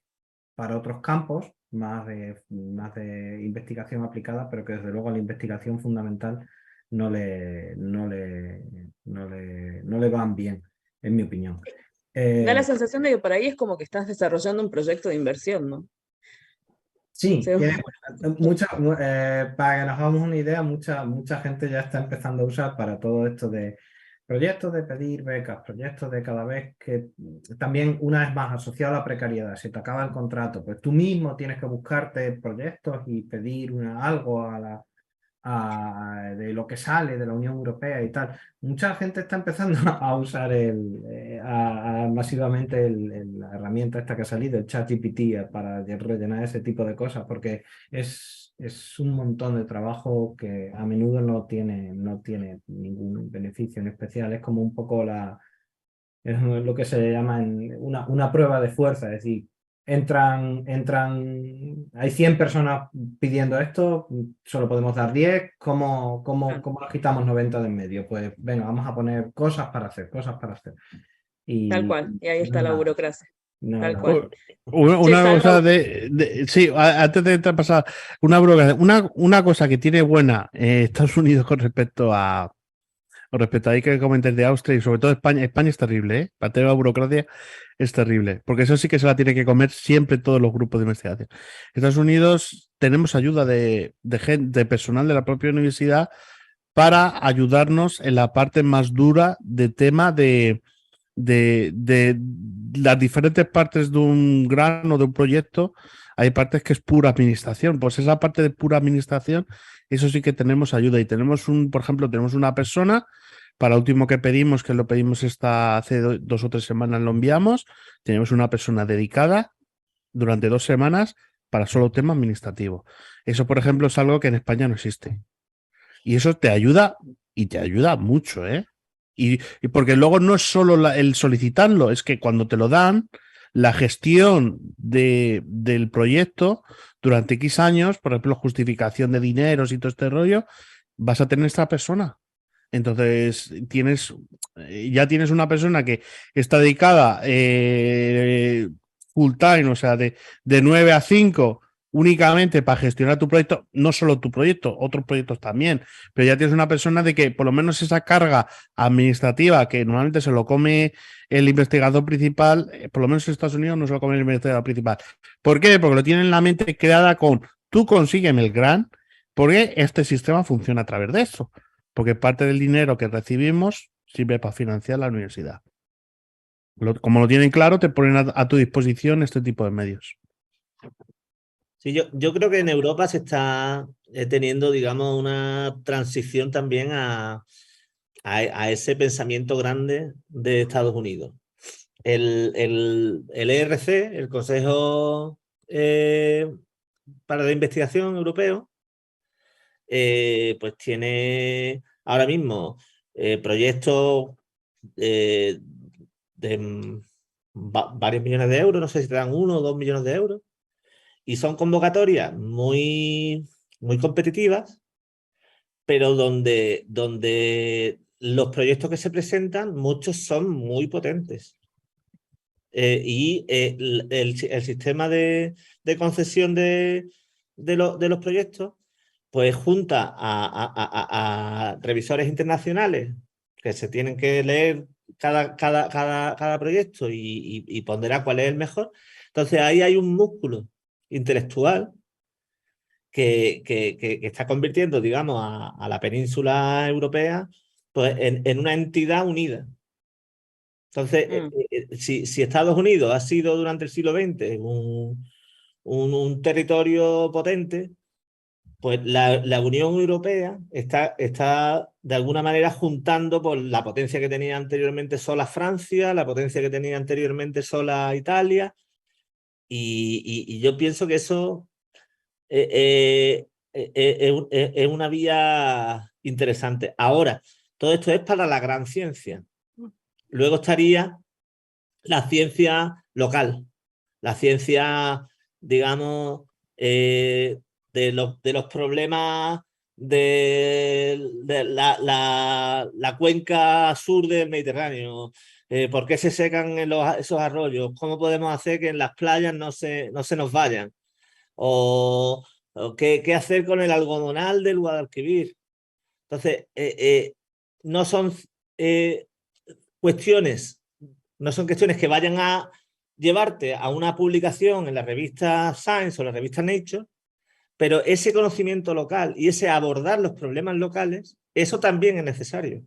campos más de investigación aplicada, pero que desde luego a la investigación fundamental no le van bien, en mi opinión.
Da la sensación de que por ahí es como que estás desarrollando un proyecto de inversión, ¿no?
Sí,
Sí.
para que nos hagamos una idea, mucha gente ya está empezando a usar para todo esto de proyectos de pedir becas, proyectos de cada vez que también una vez más asociado a la precariedad, se te acaba el contrato, pues tú mismo tienes que buscarte proyectos y pedir algo de lo que sale de la Unión Europea y tal. Mucha gente está empezando a usar masivamente la herramienta esta que ha salido, el ChatGPT, para rellenar ese tipo de cosas, porque es un montón de trabajo que a menudo no tiene ningún beneficio en especial. Es como un poco es lo que se llama una prueba de fuerza, es decir, hay 100 personas pidiendo esto, solo podemos dar 10, ¿cómo nos quitamos 90 de en medio? Pues venga, vamos a poner cosas para hacer.
Tal cual, y ahí está la burocracia. Tal
No.
cual.
Una
Che,
cosa
Sandro,
sí, antes de pasar, una cosa que tiene buena Estados Unidos con respecto a ahí que comentes de Austria y sobre todo España. España es terrible, ¿eh? Para tener la burocracia es terrible, porque eso sí que se la tiene que comer siempre todos los grupos de investigación. Estados Unidos tenemos ayuda de personal de la propia universidad para ayudarnos en la parte más dura de tema de las diferentes partes de un grano, de un proyecto. Hay partes que es pura administración. Pues esa parte de pura administración, eso sí que tenemos ayuda. Y tenemos por ejemplo, tenemos una persona, para el último que pedimos, que lo pedimos hace 2 o 3 semanas, lo enviamos. Tenemos una persona dedicada durante 2 semanas para solo tema administrativo. Eso, por ejemplo, es algo que en España no existe. Y eso te ayuda, y te ayuda mucho, ¿eh? Y porque luego no es solo el solicitarlo, es que cuando te lo dan, la gestión del proyecto durante X años, por ejemplo, justificación de dineros y todo este rollo, vas a tener esta persona. Entonces, ya tienes una persona que está dedicada full time, o sea, de 9 a 5 únicamente para gestionar tu proyecto, no solo tu proyecto, otros proyectos también, pero ya tienes una persona de que por lo menos esa carga administrativa que normalmente se lo come el investigador principal, por lo menos en Estados Unidos no se lo come el investigador principal. ¿Por qué? Porque lo tienen en la mente creada con tú consígueme el grant, porque este sistema funciona a través de eso, porque parte del dinero que recibimos sirve para financiar la universidad. Como lo tienen claro, te ponen a tu disposición este tipo de medios.
Sí, yo creo que en Europa se está teniendo, digamos, una transición también a ese pensamiento grande de Estados Unidos. el ERC, el Consejo para la Investigación Europeo, pues tiene ahora mismo proyectos de varios millones de euros, no sé si te dan 1 o 2 millones de euros, y son convocatorias muy competitivas, pero donde los proyectos que se presentan, muchos son muy potentes. Y el sistema de concesión de los proyectos, pues junta a revisores internacionales que se tienen que leer cada proyecto y ponderar cuál es el mejor. Entonces ahí hay un músculo intelectual que está convirtiendo, digamos, a la península europea pues, en una entidad unida. Entonces, si Estados Unidos ha sido durante el siglo XX un territorio potente, pues la Unión Europea está de alguna manera juntando por la potencia que tenía anteriormente sola Francia, la potencia que tenía anteriormente sola Italia, y yo pienso que eso es una vía interesante. Ahora, todo esto es para la gran ciencia. Luego estaría la ciencia local, la ciencia, digamos, de los problemas de la cuenca sur del Mediterráneo. ¿Por qué se secan esos arroyos? ¿Cómo podemos hacer que en las playas no se nos vayan? ¿O qué hacer con el algodonal del Guadalquivir? Entonces, no son cuestiones que vayan a llevarte a una publicación en la revista Science o la revista Nature, pero ese conocimiento local y ese abordar los problemas locales, eso también es necesario.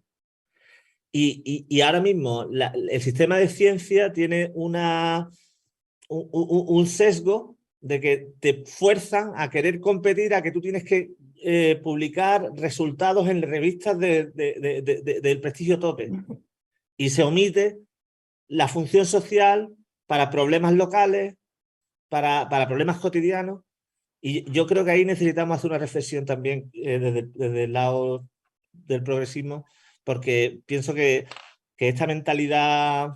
Y ahora mismo el sistema de ciencia tiene un sesgo de que te fuerzan a querer competir, a que tú tienes que publicar resultados en revistas del prestigio tope. Y se omite la función social para problemas locales, para problemas cotidianos. Y yo creo que ahí necesitamos hacer una reflexión también desde el lado del progresismo, porque pienso que esta mentalidad,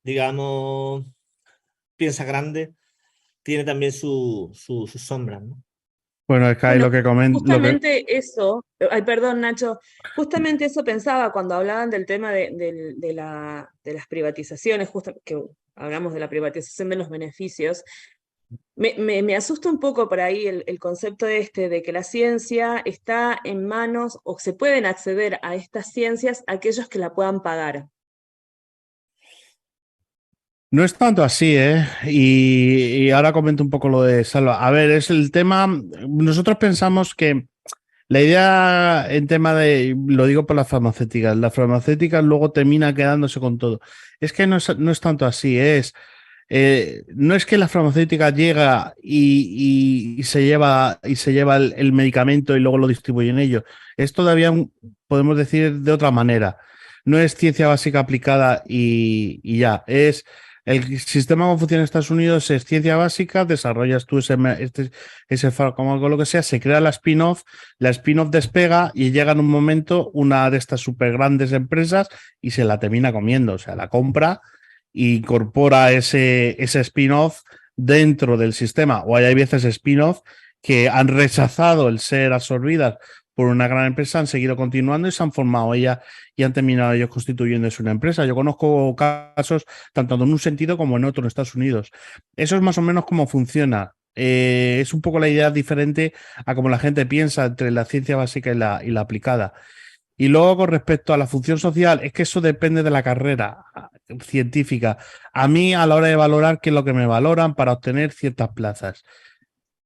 digamos, piensa grande, tiene también sus sombras, ¿no?
Bueno, es que ahí
Bueno,
lo que comento.
justamente eso, ay, perdón, Nacho, justamente eso pensaba cuando hablaban del tema de las privatizaciones, justo que hablamos de la privatización de los beneficios. Me asusta un poco por ahí el concepto de que la ciencia está en manos o se pueden acceder a estas ciencias aquellos que la puedan pagar.
No es tanto así, ¿eh? Y ahora comento un poco lo de Salva. A ver, es el tema. Nosotros pensamos que la idea en tema de, lo digo por las farmacéuticas luego termina quedándose con todo. Es que no es tanto así, no es que la farmacéutica llega y se lleva el medicamento y luego lo distribuye en ello. Es todavía, podemos decir de otra manera. No es ciencia básica aplicada y ya. Es el sistema como funciona en Estados Unidos, es ciencia básica, desarrollas tú ese fármaco, lo que sea, se crea la spin-off despega y llega en un momento una de estas súper grandes empresas y se la termina comiendo, o sea, la compra e incorpora ese spin-off dentro del sistema. O hay veces spin-off que han rechazado el ser absorbidas por una gran empresa, han seguido continuando y se han formado ellas y han terminado ellos constituyéndose una empresa. Yo conozco casos tanto en un sentido como en otro en Estados Unidos. Eso es más o menos cómo funciona. Es un poco la idea diferente a cómo la gente piensa entre la ciencia básica y la aplicada. Y luego con respecto a la función social, es que eso depende de la carrera científica. A mí a la hora de valorar, ¿qué es lo que me valoran para obtener ciertas plazas?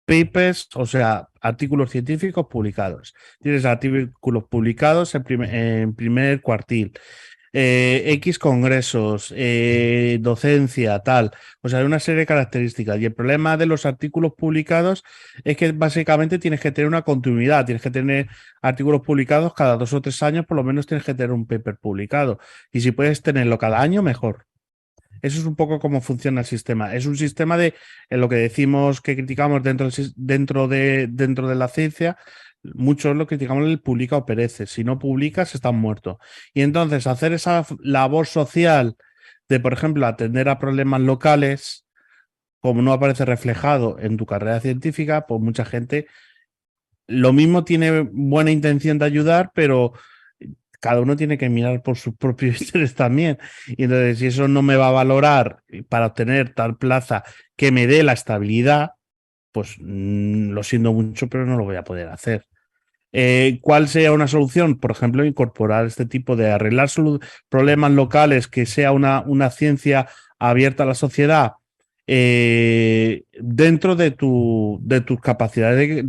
Papers, o sea, artículos científicos publicados. Tienes artículos publicados en primer cuartil. X congresos, docencia, tal. O sea, hay una serie de características. Y el problema de los artículos publicados es que básicamente tienes que tener una continuidad. Tienes que tener artículos publicados cada 2 o 3 años, por lo menos tienes que tener un paper publicado. Y si puedes tenerlo cada año, mejor. Eso es un poco cómo funciona el sistema. Es un sistema de lo que decimos que criticamos dentro de la ciencia. Muchos lo criticamos el publica o perece. Si no publicas, estás muerto. Y entonces hacer esa labor social de, por ejemplo, atender a problemas locales, como no aparece reflejado en tu carrera científica, pues mucha gente lo mismo tiene buena intención de ayudar, pero cada uno tiene que mirar por sus propios intereses también. Y entonces, si eso no me va a valorar para obtener tal plaza que me dé la estabilidad, pues lo siento mucho, pero no lo voy a poder hacer. ¿Cuál sería una solución? Por ejemplo, incorporar este tipo de arreglar problemas locales, que sea una ciencia abierta a la sociedad, dentro de tus capacidades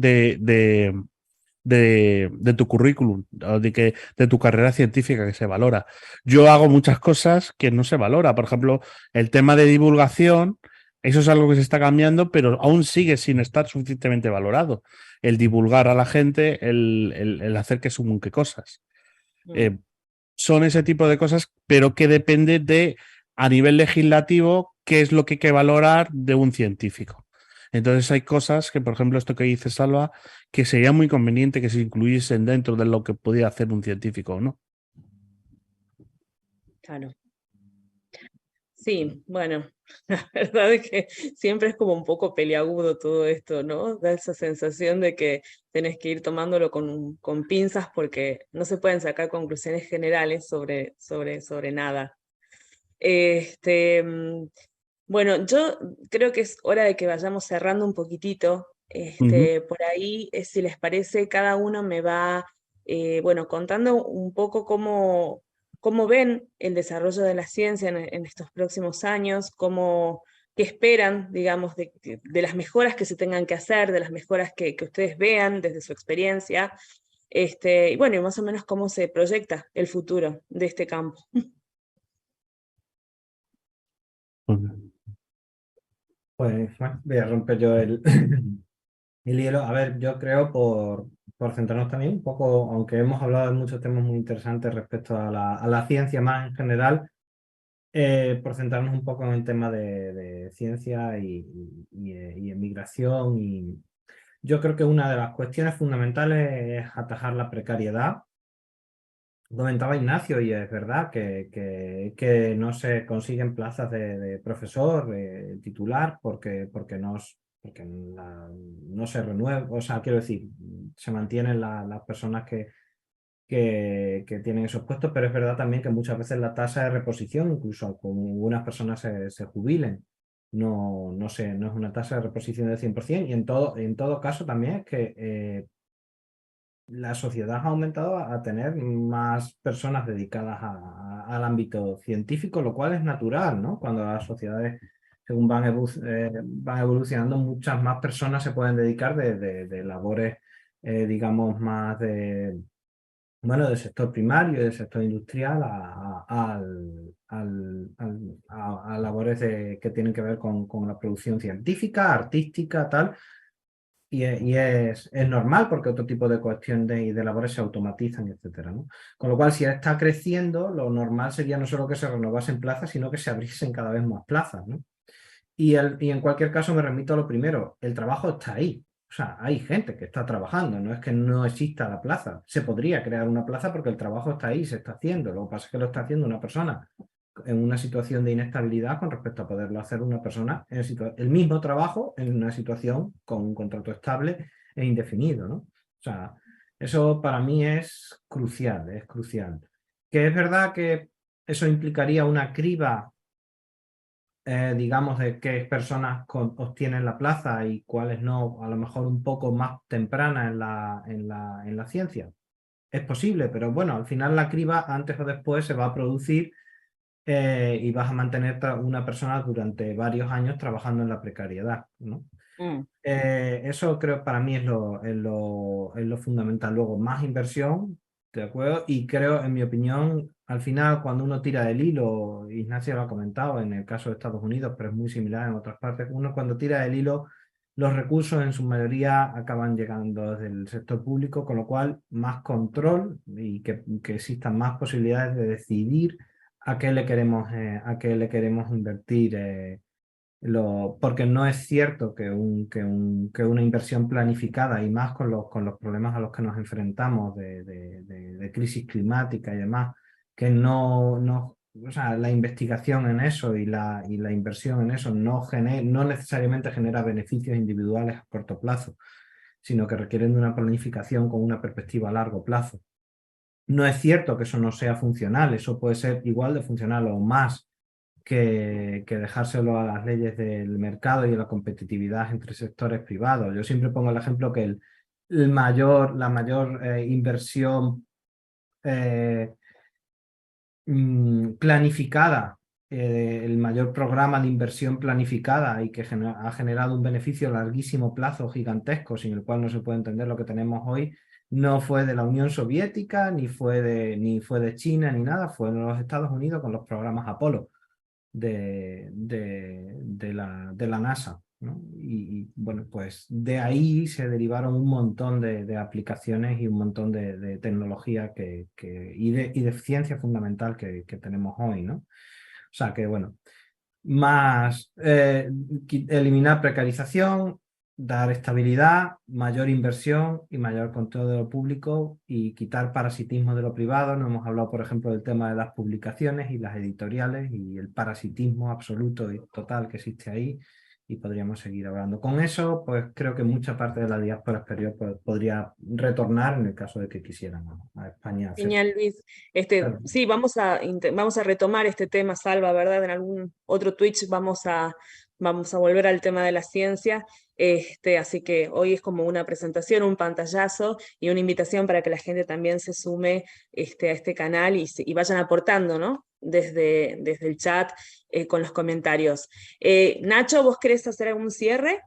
de tu currículum, de tu carrera científica que se valora. Yo hago muchas cosas que no se valora. Por ejemplo, el tema de divulgación, eso es algo que se está cambiando, pero aún sigue sin estar suficientemente valorado. El divulgar a la gente, el hacer que sumen qué cosas. Son ese tipo de cosas, pero que depende de, a nivel legislativo, qué es lo que hay que valorar de un científico. Entonces hay cosas que, por ejemplo, esto que dice Salva, que sería muy conveniente que se incluyesen dentro de lo que podía hacer un científico o no.
Claro. Sí, bueno, la verdad es que siempre es como un poco peliagudo todo esto, ¿no? Da esa sensación de que tenés que ir tomándolo con pinzas porque no se pueden sacar conclusiones generales sobre nada. Bueno, yo creo que es hora de que vayamos cerrando un poquitito. Por ahí, si les parece, cada uno me va, bueno, contando un poco cómo ven el desarrollo de la ciencia en estos próximos años, qué esperan, digamos, de las mejoras que se tengan que hacer, de las mejoras que ustedes vean desde su experiencia, y bueno, y más o menos cómo se proyecta el futuro de este campo.
Pues bueno, voy a romper yo el hielo. A ver, yo creo por centrarnos también un poco, aunque hemos hablado de muchos temas muy interesantes respecto a la ciencia más en general, por centrarnos un poco en el tema de ciencia y emigración. Y yo creo que una de las cuestiones fundamentales es atajar la precariedad. Comentaba Ignacio, y es verdad que no se consiguen plazas de profesor titular porque no se renueva, o sea, quiero decir, se mantienen las personas que tienen esos puestos, pero es verdad también que muchas veces la tasa de reposición, incluso como algunas personas se jubilen, no es una tasa de reposición del 100%, y en todo caso también es que la sociedad ha aumentado a tener más personas dedicadas al ámbito científico, lo cual es natural, ¿no? Cuando las sociedades, según van evolucionando, muchas más personas se pueden dedicar de labores, digamos, más del sector primario y del sector industrial a labores que tienen que ver con la producción científica, artística, tal. Y es normal porque otro tipo de cuestiones y de labores se automatizan, etcétera, ¿no? Con lo cual, si está creciendo, lo normal sería no solo que se renovasen plazas, sino que se abriesen cada vez más plazas, ¿no? Y en cualquier caso me remito a lo primero, el trabajo está ahí. O sea, hay gente que está trabajando, no es que no exista la plaza. Se podría crear una plaza porque el trabajo está ahí, se está haciendo. Lo que pasa es que lo está haciendo una persona en una situación de inestabilidad con respecto a poderlo hacer una persona en el mismo trabajo en una situación con un contrato estable e indefinido, ¿no? O sea, eso para mí es crucial, es crucial. Que es verdad que eso implicaría una criba, digamos, de qué personas obtienen la plaza y cuáles no, a lo mejor un poco más temprana en la ciencia. Es posible, pero bueno, al final la criba antes o después se va a producir, y vas a mantener una persona durante varios años trabajando en la precariedad, ¿no? Eso creo para mí es lo fundamental. Luego, más inversión, ¿de acuerdo? Y creo, en mi opinión, al final, cuando uno tira del hilo, Ignacio lo ha comentado en el caso de Estados Unidos, pero es muy similar en otras partes, uno cuando tira del hilo, los recursos en su mayoría acaban llegando desde el sector público, con lo cual más control y que existan más posibilidades de decidir a qué le queremos invertir. Porque no es cierto que una inversión planificada, y más con los problemas a los que nos enfrentamos de crisis climática y demás, que o sea, la investigación en eso y la inversión en eso no necesariamente genera beneficios individuales a corto plazo, sino que requieren de una planificación con una perspectiva a largo plazo. No es cierto que eso no sea funcional, eso puede ser igual de funcional o más que dejárselo a las leyes del mercado y a la competitividad entre sectores privados. Yo siempre pongo el ejemplo que la mayor inversión planificada, el mayor programa de inversión planificada y que ha generado un beneficio a larguísimo plazo gigantesco, sin el cual no se puede entender lo que tenemos hoy, no fue de la Unión Soviética, ni fue de China, ni nada, fue de los Estados Unidos con los programas Apolo de la NASA, ¿no? Bueno, pues de ahí se derivaron un montón de aplicaciones y un montón de tecnología y de ciencia fundamental que tenemos hoy, ¿no? O sea que, bueno, más eliminar precarización, dar estabilidad, mayor inversión y mayor control de lo público y quitar parasitismo de lo privado. No hemos hablado, por ejemplo, del tema de las publicaciones y las editoriales y el parasitismo absoluto y total que existe ahí, y podríamos seguir hablando. Con eso, pues creo que mucha parte de la diáspora exterior podría retornar en el caso de que quisieran a España.
Genial, Luis.
Claro.
Sí, vamos a retomar este tema, Salva, ¿verdad? En algún otro Twitch vamos a volver al tema de la ciencia. Así que hoy es como una presentación, un pantallazo y una invitación para que la gente también se sume a este canal y vayan aportando, ¿no? Desde el chat con los comentarios. Nacho, ¿vos querés hacer algún cierre?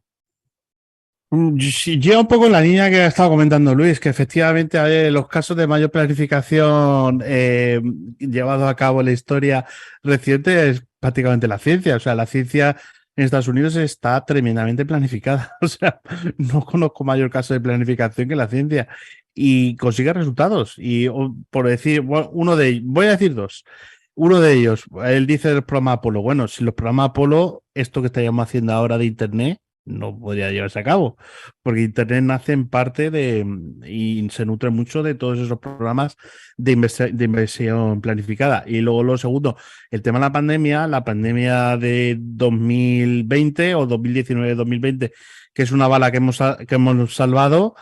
Sí, lleva un poco en la línea que ha estado comentando Luis, que efectivamente los casos de mayor planificación llevados a cabo en la historia reciente es prácticamente la ciencia. O sea, la ciencia en Estados Unidos está tremendamente planificada. O sea, no conozco mayor caso de planificación que la ciencia y consigue resultados. Y por decir, voy a decir dos. Uno de ellos, él dice del programa Apolo. Bueno, si los programas Apolo, esto que estamos haciendo ahora de Internet, no podría llevarse a cabo, porque Internet nace en parte y se nutre mucho de todos esos programas de inversión planificada. Y luego lo segundo, el tema de la pandemia de 2020 o 2019-2020, que es una bala que hemos salvado.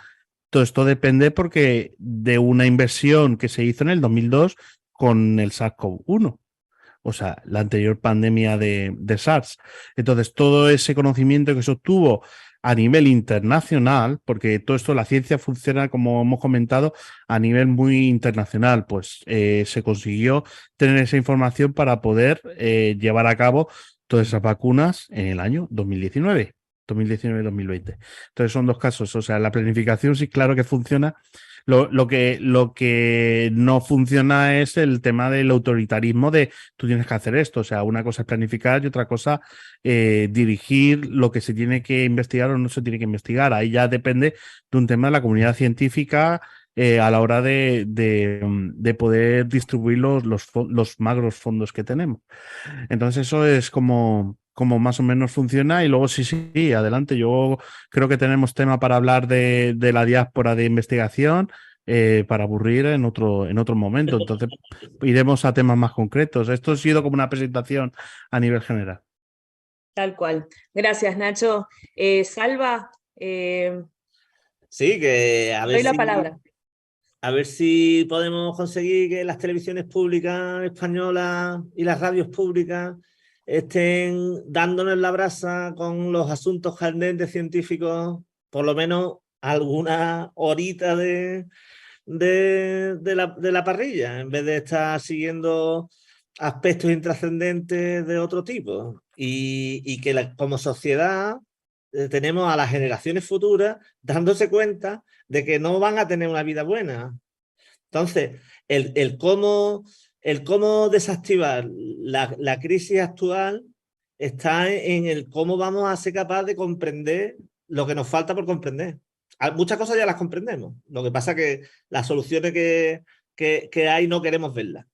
Todo esto depende porque de una inversión que se hizo en el 2002 con el SARS-CoV-1. O sea, la anterior pandemia de SARS. Entonces, todo ese conocimiento que se obtuvo a nivel internacional, porque todo esto, la ciencia funciona, como hemos comentado, a nivel muy internacional, pues se consiguió tener esa información para poder llevar a cabo todas esas vacunas en el año 2019. 2019-2020. Entonces son dos casos. O sea, la planificación sí, claro que funciona. Lo que no funciona es el tema del autoritarismo de tú tienes que hacer esto. O sea, una cosa es planificar y otra cosa dirigir lo que se tiene que investigar o no se tiene que investigar. Ahí ya depende de un tema de la comunidad científica a la hora de poder distribuir los magros fondos que tenemos. Entonces eso es como más o menos funciona. Y luego sí, adelante. Yo creo que tenemos tema para hablar de la diáspora de investigación para aburrir en otro momento. Entonces iremos a temas más concretos. Esto ha sido como una presentación a nivel general.
Tal cual. Gracias, Nacho. Salva,
Sí, que a ver
doy la palabra.
A ver si podemos conseguir que las televisiones públicas españolas y las radios públicas estén dándonos la brasa con los asuntos candentes científicos, por lo menos alguna horita de la parrilla, en vez de estar siguiendo aspectos intrascendentes de otro tipo. Y que como sociedad tenemos a las generaciones futuras dándose cuenta de que no van a tener una vida buena. Entonces, el cómo desactivar la crisis actual está en el cómo vamos a ser capaces de comprender lo que nos falta por comprender. Muchas cosas ya las comprendemos. Lo que pasa es que las soluciones que hay no queremos verlas.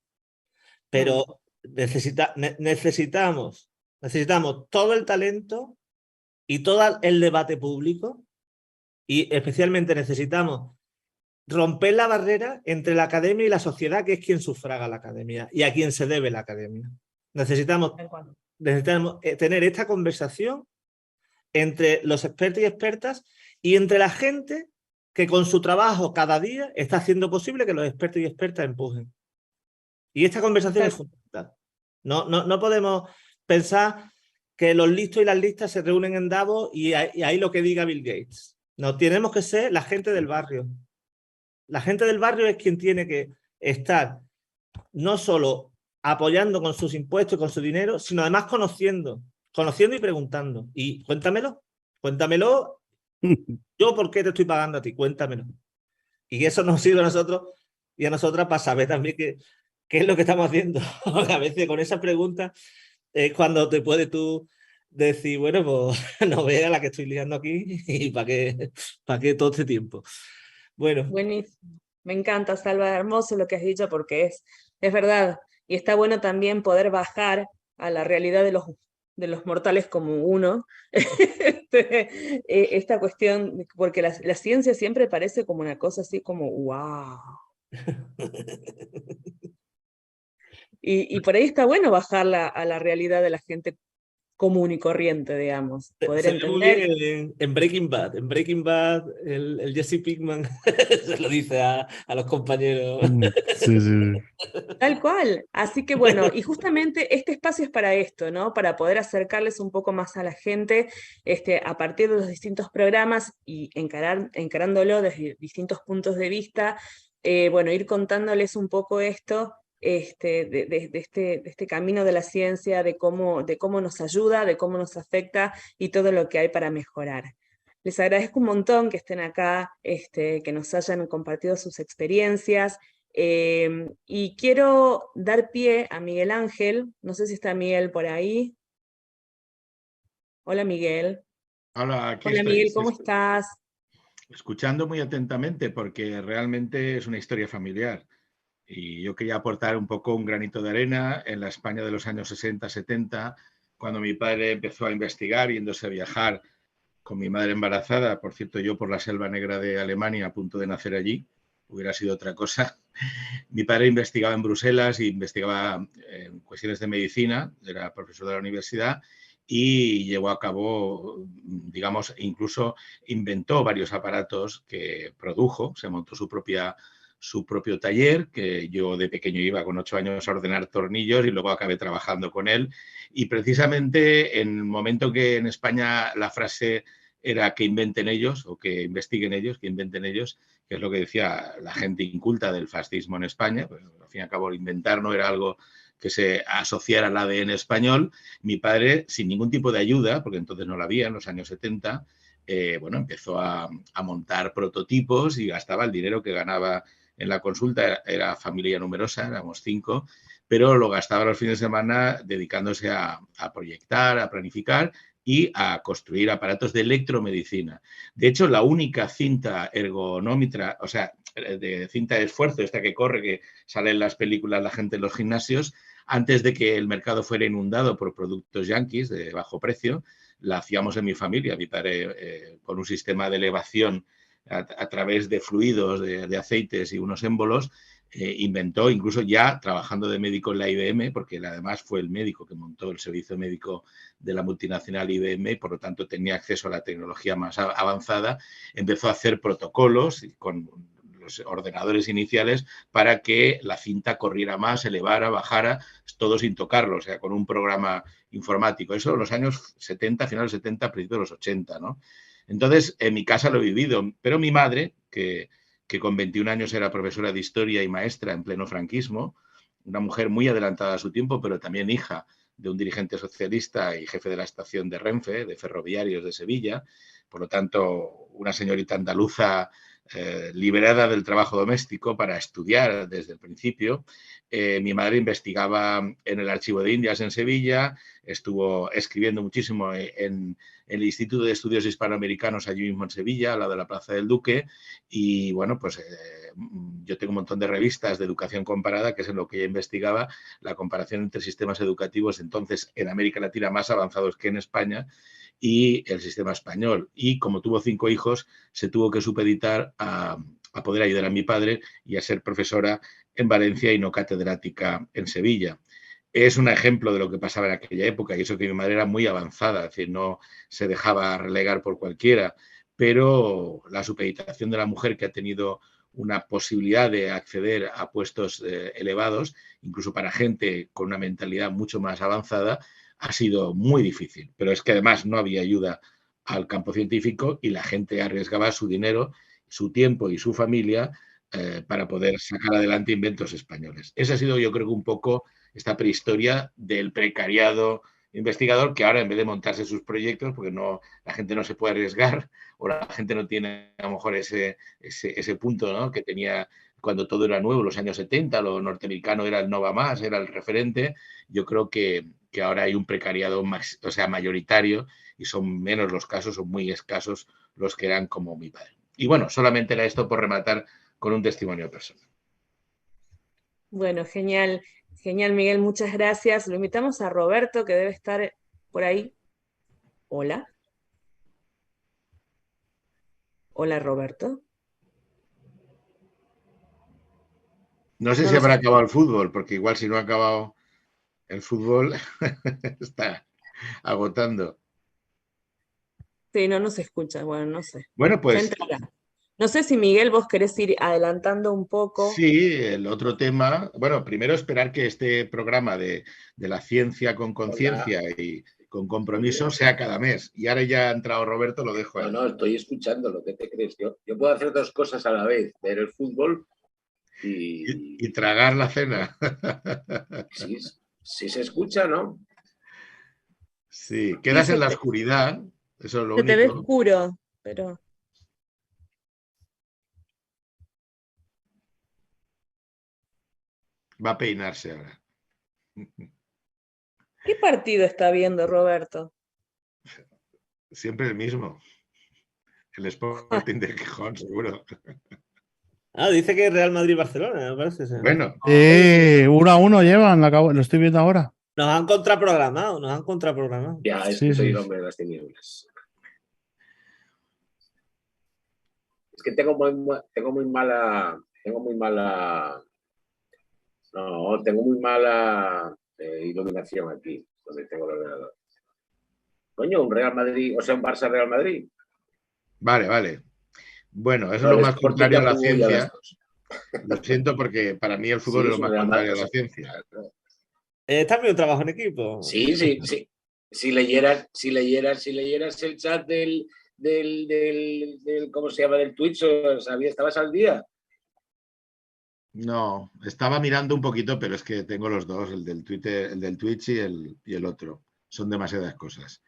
Pero necesitamos todo el talento y todo el debate público, y especialmente necesitamos romper la barrera entre la academia y la sociedad, que es quien sufraga la academia y a quien se debe la academia. Necesitamos tener esta conversación entre los expertos y expertas y entre la gente que con su trabajo cada día está haciendo posible que los expertos y expertas empujen. Y esta conversación es fundamental. No podemos pensar que los listos y las listas se reúnen en Davos y ahí lo que diga Bill Gates. No, tenemos que ser la gente del barrio. La gente del barrio es quien tiene que estar no solo apoyando con sus impuestos y con su dinero, sino además conociendo y preguntando. Y cuéntamelo. Yo, ¿por qué te estoy pagando a ti? Cuéntamelo. Y eso nos sirve a nosotros y a nosotras para saber también qué es lo que estamos haciendo. A veces con esas preguntas es cuando te puedes tú decir, bueno, pues no vea la que estoy liando aquí y para qué todo este tiempo. Bueno.
Buenísimo. Me encanta, Salva, hermoso lo que has dicho, porque es verdad. Y está bueno también poder bajar a la realidad de los mortales como uno. Esta cuestión, porque la ciencia siempre parece como una cosa así como, wow. Y por ahí está bueno bajarla a la realidad de la gente común y corriente, digamos. Poder
se ve
entender.
muy bien en Breaking Bad. En Breaking Bad, el Jesse Pinkman se lo dice a los compañeros.
Sí, sí.
Tal cual. Así que bueno, y justamente este espacio es para esto, ¿no? Para poder acercarles un poco más a la gente a partir de los distintos programas y encarándolo desde distintos puntos de vista. Bueno, ir contándoles un poco esto, de este camino de la ciencia, de cómo nos ayuda, de cómo nos afecta y todo lo que hay para mejorar. Les agradezco un montón que estén acá, que nos hayan compartido sus experiencias. Y quiero dar pie a Miguel Ángel, no sé si está Miguel por ahí. Hola Miguel.
Hola, aquí
Hola
estoy.
Miguel, ¿cómo estás?
Escuchando muy atentamente porque realmente es una historia familiar y yo quería aportar un poco un granito de arena en la España de los años 60, 70, cuando mi padre empezó a investigar, yéndose a viajar con mi madre embarazada, por cierto, yo por la selva negra de Alemania, a punto de nacer allí, hubiera sido otra cosa. Mi padre investigaba en Bruselas y investigaba en cuestiones de medicina, era profesor de la universidad y llevó a cabo, digamos, incluso inventó varios aparatos que produjo, se montó su propio taller, que yo de pequeño iba con 8 años a ordenar tornillos y luego acabé trabajando con él. Y precisamente en el momento que en España la frase era que inventen ellos o que investiguen ellos, que inventen ellos, que es lo que decía la gente inculta del fascismo en España, pues al fin y al cabo inventar no era algo que se asociara al ADN español. Mi padre, sin ningún tipo de ayuda, porque entonces no la había en los años 70, bueno, empezó a montar prototipos y gastaba el dinero que ganaba en la consulta. Era familia numerosa, éramos 5, pero lo gastaba los fines de semana dedicándose a proyectar, a planificar y a construir aparatos de electromedicina. De hecho, la única cinta ergonómica, o sea, de cinta de esfuerzo, esta que corre, que sale en las películas la gente en los gimnasios, antes de que el mercado fuera inundado por productos yanquis de bajo precio, la hacíamos en mi familia. Mi padre, con un sistema de elevación a través de fluidos, de aceites y unos émbolos, inventó, incluso ya trabajando de médico en la IBM, porque él además fue el médico que montó el servicio médico de la multinacional IBM y por lo tanto tenía acceso a la tecnología más avanzada, empezó a hacer protocolos con los ordenadores iniciales para que la cinta corriera más, elevara, bajara, todo sin tocarlo, o sea, con un programa informático. Eso en los años 70, finales 70, principios de los 80, ¿no? Entonces, en mi casa lo he vivido, pero mi madre, que con 21 años era profesora de historia y maestra en pleno franquismo, una mujer muy adelantada a su tiempo, pero también hija de un dirigente socialista y jefe de la estación de Renfe, de Ferroviarios de Sevilla, por lo tanto, una señorita andaluza liberada del trabajo doméstico para estudiar desde el principio. Mi madre investigaba en el Archivo de Indias en Sevilla, estuvo escribiendo muchísimo en el Instituto de Estudios Hispanoamericanos allí mismo en Sevilla, al lado de la Plaza del Duque, y bueno, pues yo tengo un montón de revistas de educación comparada, que es en lo que ella investigaba, la comparación entre sistemas educativos entonces en América Latina más avanzados que en España y el sistema español. Y como tuvo 5 hijos, se tuvo que supeditar a poder ayudar a mi padre y a ser profesora en Valencia y no catedrática en Sevilla. Es un ejemplo de lo que pasaba en aquella época, y eso que mi madre era muy avanzada, es decir, no se dejaba relegar por cualquiera, pero la supeditación de la mujer, que ha tenido una posibilidad de acceder a puestos elevados, incluso para gente con una mentalidad mucho más avanzada, ha sido muy difícil. Pero es que además no había ayuda al campo científico y la gente arriesgaba su dinero, su tiempo y su familia para poder sacar adelante inventos españoles. Esa ha sido, yo creo, que un poco esta prehistoria del precariado investigador, que ahora, en vez de montarse sus proyectos, porque no, la gente no se puede arriesgar, o la gente no tiene a lo mejor ese punto, ¿no?, que tenía cuando todo era nuevo, los años 70, lo norteamericano era el no va más, era el referente. Yo creo que ahora hay un precariado más, o sea, mayoritario, y son menos los casos, son muy escasos los que eran como mi padre. Y bueno, solamente era esto por rematar con un testimonio personal.
Bueno, genial, genial, Miguel, muchas gracias. Lo invitamos a Roberto, que debe estar por ahí. Hola. Hola, Roberto.
No sé si habrá acabado el fútbol, porque igual si no ha acabado el fútbol está agotando.
Sí, no se escucha, bueno, no sé.
Bueno, pues
no sé si, Miguel, vos querés ir adelantando un poco.
Sí, el otro tema, bueno, primero esperar que este programa de la ciencia con conciencia y con compromiso sea cada mes. Y ahora ya ha entrado Roberto, lo dejo ahí.
No, estoy escuchando, lo que te crees. Yo puedo hacer 2 cosas a la vez, ver el fútbol
y tragar la cena.
Sí, sí se escucha, ¿no?
Sí, quedas en la oscuridad, eso es lo único.
Se te ve oscuro, pero...
Va a peinarse ahora.
¿Qué partido está viendo, Roberto?
Siempre el mismo. El Sporting de Gijón, seguro.
Dice que es Real Madrid-Barcelona, me parece. ¿Sí?
Bueno.
1-1 llevan, lo estoy viendo ahora.
Nos han contraprogramado.
Ya, es que soy el hombre de las tinieblas. Es que tengo muy mala iluminación aquí, donde tengo el ordenador. Coño, un Real Madrid, o sea, un Barça Real Madrid.
Vale. Bueno, eso es lo más contrario a la ciencia. Lo siento, porque para mí el fútbol es lo más contrario a la ciencia.
¿Estás viendo trabajo en equipo?
Sí. Si leyeras el chat del ¿cómo se llama? Del Twitch, ¿estabas al día?
No, estaba mirando un poquito, pero es que tengo los dos, el del Twitter, el del Twitch y el otro. Son demasiadas cosas.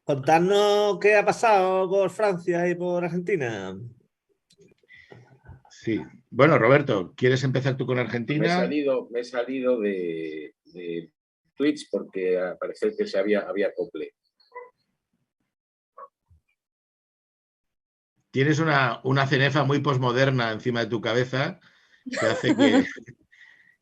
Contadnos qué ha pasado por Francia y por Argentina.
Sí. Bueno, Roberto, ¿quieres empezar tú con Argentina?
Me he salido de Twitch porque parece que había acople.
Tienes una cenefa muy posmoderna encima de tu cabeza que hace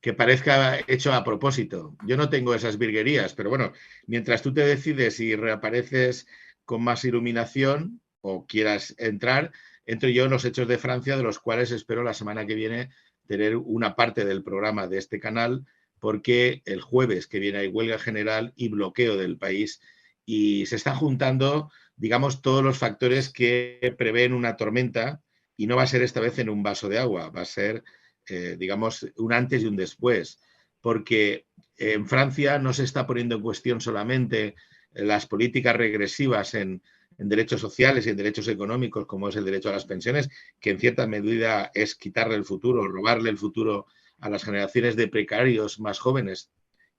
que parezca hecho a propósito. Yo no tengo esas virguerías, pero bueno, mientras tú te decides y reapareces con más iluminación o quieras entrar, entro yo en los hechos de Francia, de los cuales espero la semana que viene tener una parte del programa de este canal, porque el jueves que viene hay huelga general y bloqueo del país, y se están juntando, digamos, todos los factores que prevén una tormenta, y no va a ser esta vez en un vaso de agua, va a ser, digamos, un antes y un después, porque en Francia no se está poniendo en cuestión solamente las políticas regresivas en derechos sociales y en derechos económicos, como es el derecho a las pensiones, que en cierta medida es quitarle el futuro, robarle el futuro a las generaciones de precarios más jóvenes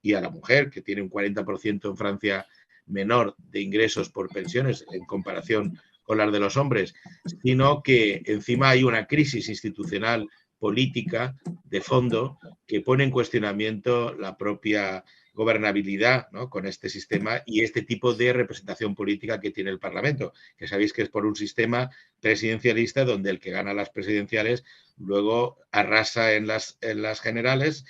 y a la mujer, que tiene un 40% en Francia menor de ingresos por pensiones en comparación con las de los hombres, sino que encima hay una crisis institucional política de fondo que pone en cuestionamiento la propia gobernabilidad, ¿no?, con este sistema y este tipo de representación política que tiene el Parlamento, que sabéis que es por un sistema presidencialista donde el que gana las presidenciales luego arrasa en las generales,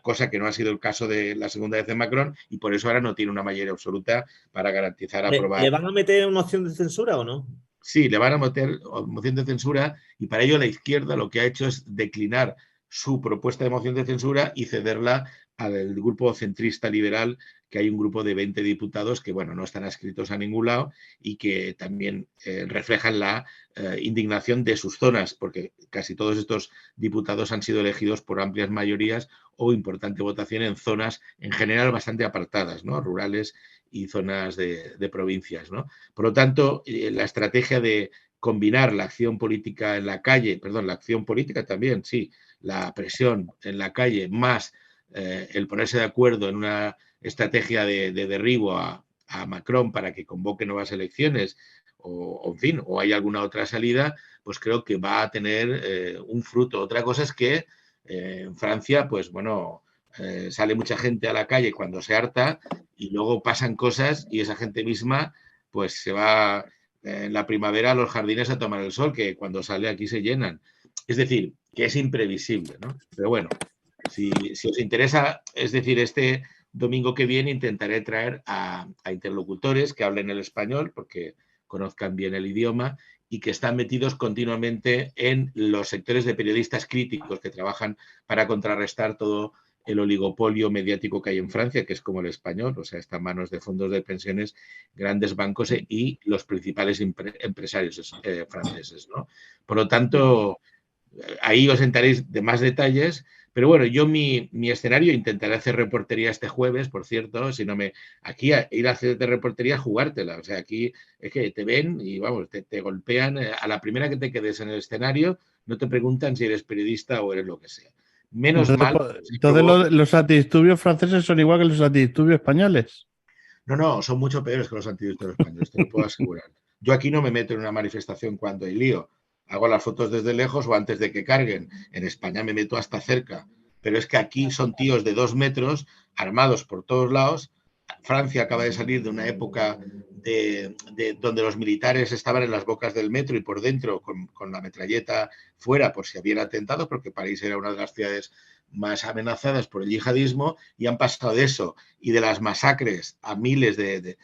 cosa que no ha sido el caso de la segunda vez de Macron, y por eso ahora no tiene una mayoría absoluta para garantizar aprobar.
¿Le van a meter una opción de censura o no?
Sí, le van a meter moción de censura y para ello la izquierda lo que ha hecho es declinar su propuesta de moción de censura y cederla al grupo centrista liberal, que hay un grupo de 20 diputados que, bueno, no están adscritos a ningún lado y que también reflejan la indignación de sus zonas, porque casi todos estos diputados han sido elegidos por amplias mayorías o importante votación en zonas en general bastante apartadas, ¿no?, rurales y zonas de provincias, ¿no? Por lo tanto, la estrategia de combinar la acción política en la calle, perdón, la acción política también, sí, la presión en la calle, más el ponerse de acuerdo en una estrategia de derribo a Macron para que convoque nuevas elecciones o en fin, o hay alguna otra salida, pues creo que va a tener un fruto. Otra cosa es que en Francia, pues bueno, sale mucha gente a la calle cuando se harta y luego pasan cosas y esa gente misma pues se va en la primavera a los jardines a tomar el sol, que cuando sale aquí se llenan. Es decir, que es imprevisible, ¿no? Pero bueno, si os interesa, es decir, este domingo que viene intentaré traer a interlocutores que hablen el español, porque conozcan bien el idioma y que están metidos continuamente en los sectores de periodistas críticos que trabajan para contrarrestar todo el oligopolio mediático que hay en Francia, que es como el español, o sea, está en manos de fondos de pensiones, grandes bancos y los principales empresarios franceses, ¿no? Por lo tanto, ahí os enteraréis de más detalles, pero bueno, yo mi escenario intentaré hacer reportería este jueves, por cierto, si no me... Aquí ir a hacer de reportería, jugártela, o sea, aquí es que te ven y vamos, te golpean, a la primera que te quedes en el escenario, no te preguntan si eres periodista o eres lo que sea. Menos mal.
Entonces los antidisturbios franceses son igual que los antidisturbios españoles.
No, son mucho peores que los antidisturbios españoles, te lo puedo asegurar. Yo aquí no me meto en una manifestación cuando hay lío. Hago las fotos desde lejos o antes de que carguen. En España me meto hasta cerca. Pero es que aquí son tíos de 2 metros, armados por todos lados. Francia acaba de salir de una época donde los militares estaban en las bocas del metro y por dentro con la metralleta fuera por si habían atentados, porque París era una de las ciudades más amenazadas por el yihadismo, y han pasado de eso y de las masacres a miles de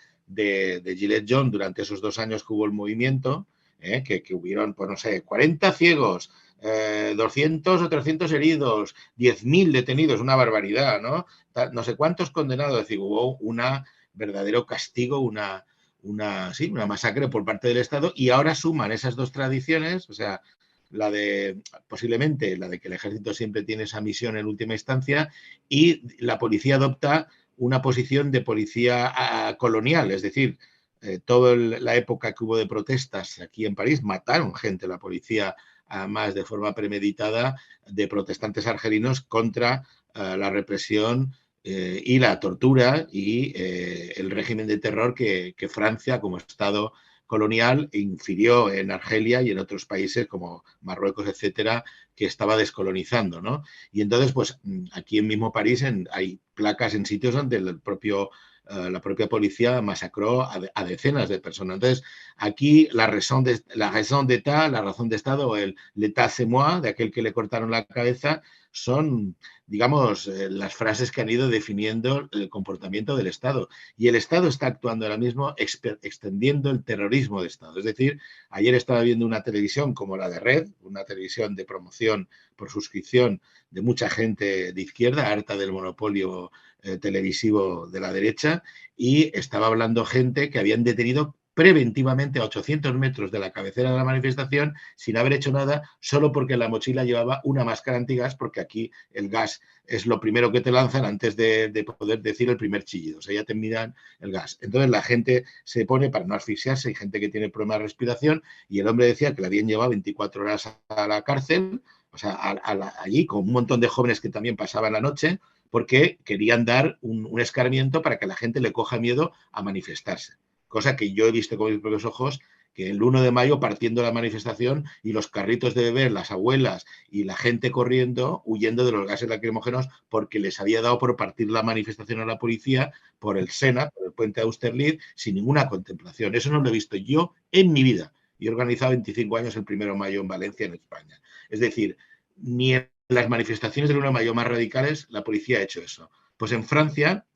Gilet John durante esos 2 años que hubo el movimiento, que hubieron, pues no sé, 40 ciegos, 200 o 300 heridos, 10.000 detenidos, una barbaridad, ¿no? No sé cuántos condenados, es decir, hubo un verdadero castigo, una masacre por parte del Estado, y ahora suman esas dos tradiciones, o sea, posiblemente la de que el ejército siempre tiene esa misión en última instancia, y la policía adopta una posición de policía colonial, es decir, toda la época que hubo de protestas aquí en París, mataron gente la policía, además de forma premeditada, de protestantes argelinos contra la represión y la tortura y el régimen de terror que Francia, como Estado colonial, infirió en Argelia y en otros países como Marruecos, etcétera, que estaba descolonizando, ¿no? Y entonces, pues aquí en mismo París hay placas en sitios donde la propia policía masacró a decenas de personas. Entonces, aquí la razón d'État, la razón de Estado, o el l'état c'est moi, de aquel que le cortaron la cabeza, son, digamos, las frases que han ido definiendo el comportamiento del Estado. Y el Estado está actuando ahora mismo extendiendo el terrorismo de Estado. Es decir, ayer estaba viendo una televisión como la de Red, una televisión de promoción por suscripción de mucha gente de izquierda, harta del monopolio televisivo de la derecha, y estaba hablando gente que habían detenido preventivamente a 800 metros de la cabecera de la manifestación sin haber hecho nada, solo porque en la mochila llevaba una máscara antigas, porque aquí el gas es lo primero que te lanzan antes de poder decir el primer chillido, o sea, ya te miran el gas. Entonces la gente se pone para no asfixiarse, hay gente que tiene problemas de respiración, y el hombre decía que le habían llevado 24 horas a la cárcel, o sea, allí con un montón de jóvenes que también pasaban la noche, porque querían dar un escarmiento para que la gente le coja miedo a manifestarse. Cosa que yo he visto con mis propios ojos que el 1 de mayo partiendo la manifestación y los carritos de bebés, las abuelas y la gente corriendo, huyendo de los gases lacrimógenos porque les había dado por partir la manifestación a la policía por el Sena, por el puente de Austerlitz, sin ninguna contemplación. Eso no lo he visto yo en mi vida. Y he organizado 25 años el 1 de mayo en Valencia, en España. Es decir, ni en las manifestaciones del 1 de mayo más radicales la policía ha hecho eso. Pues en Francia,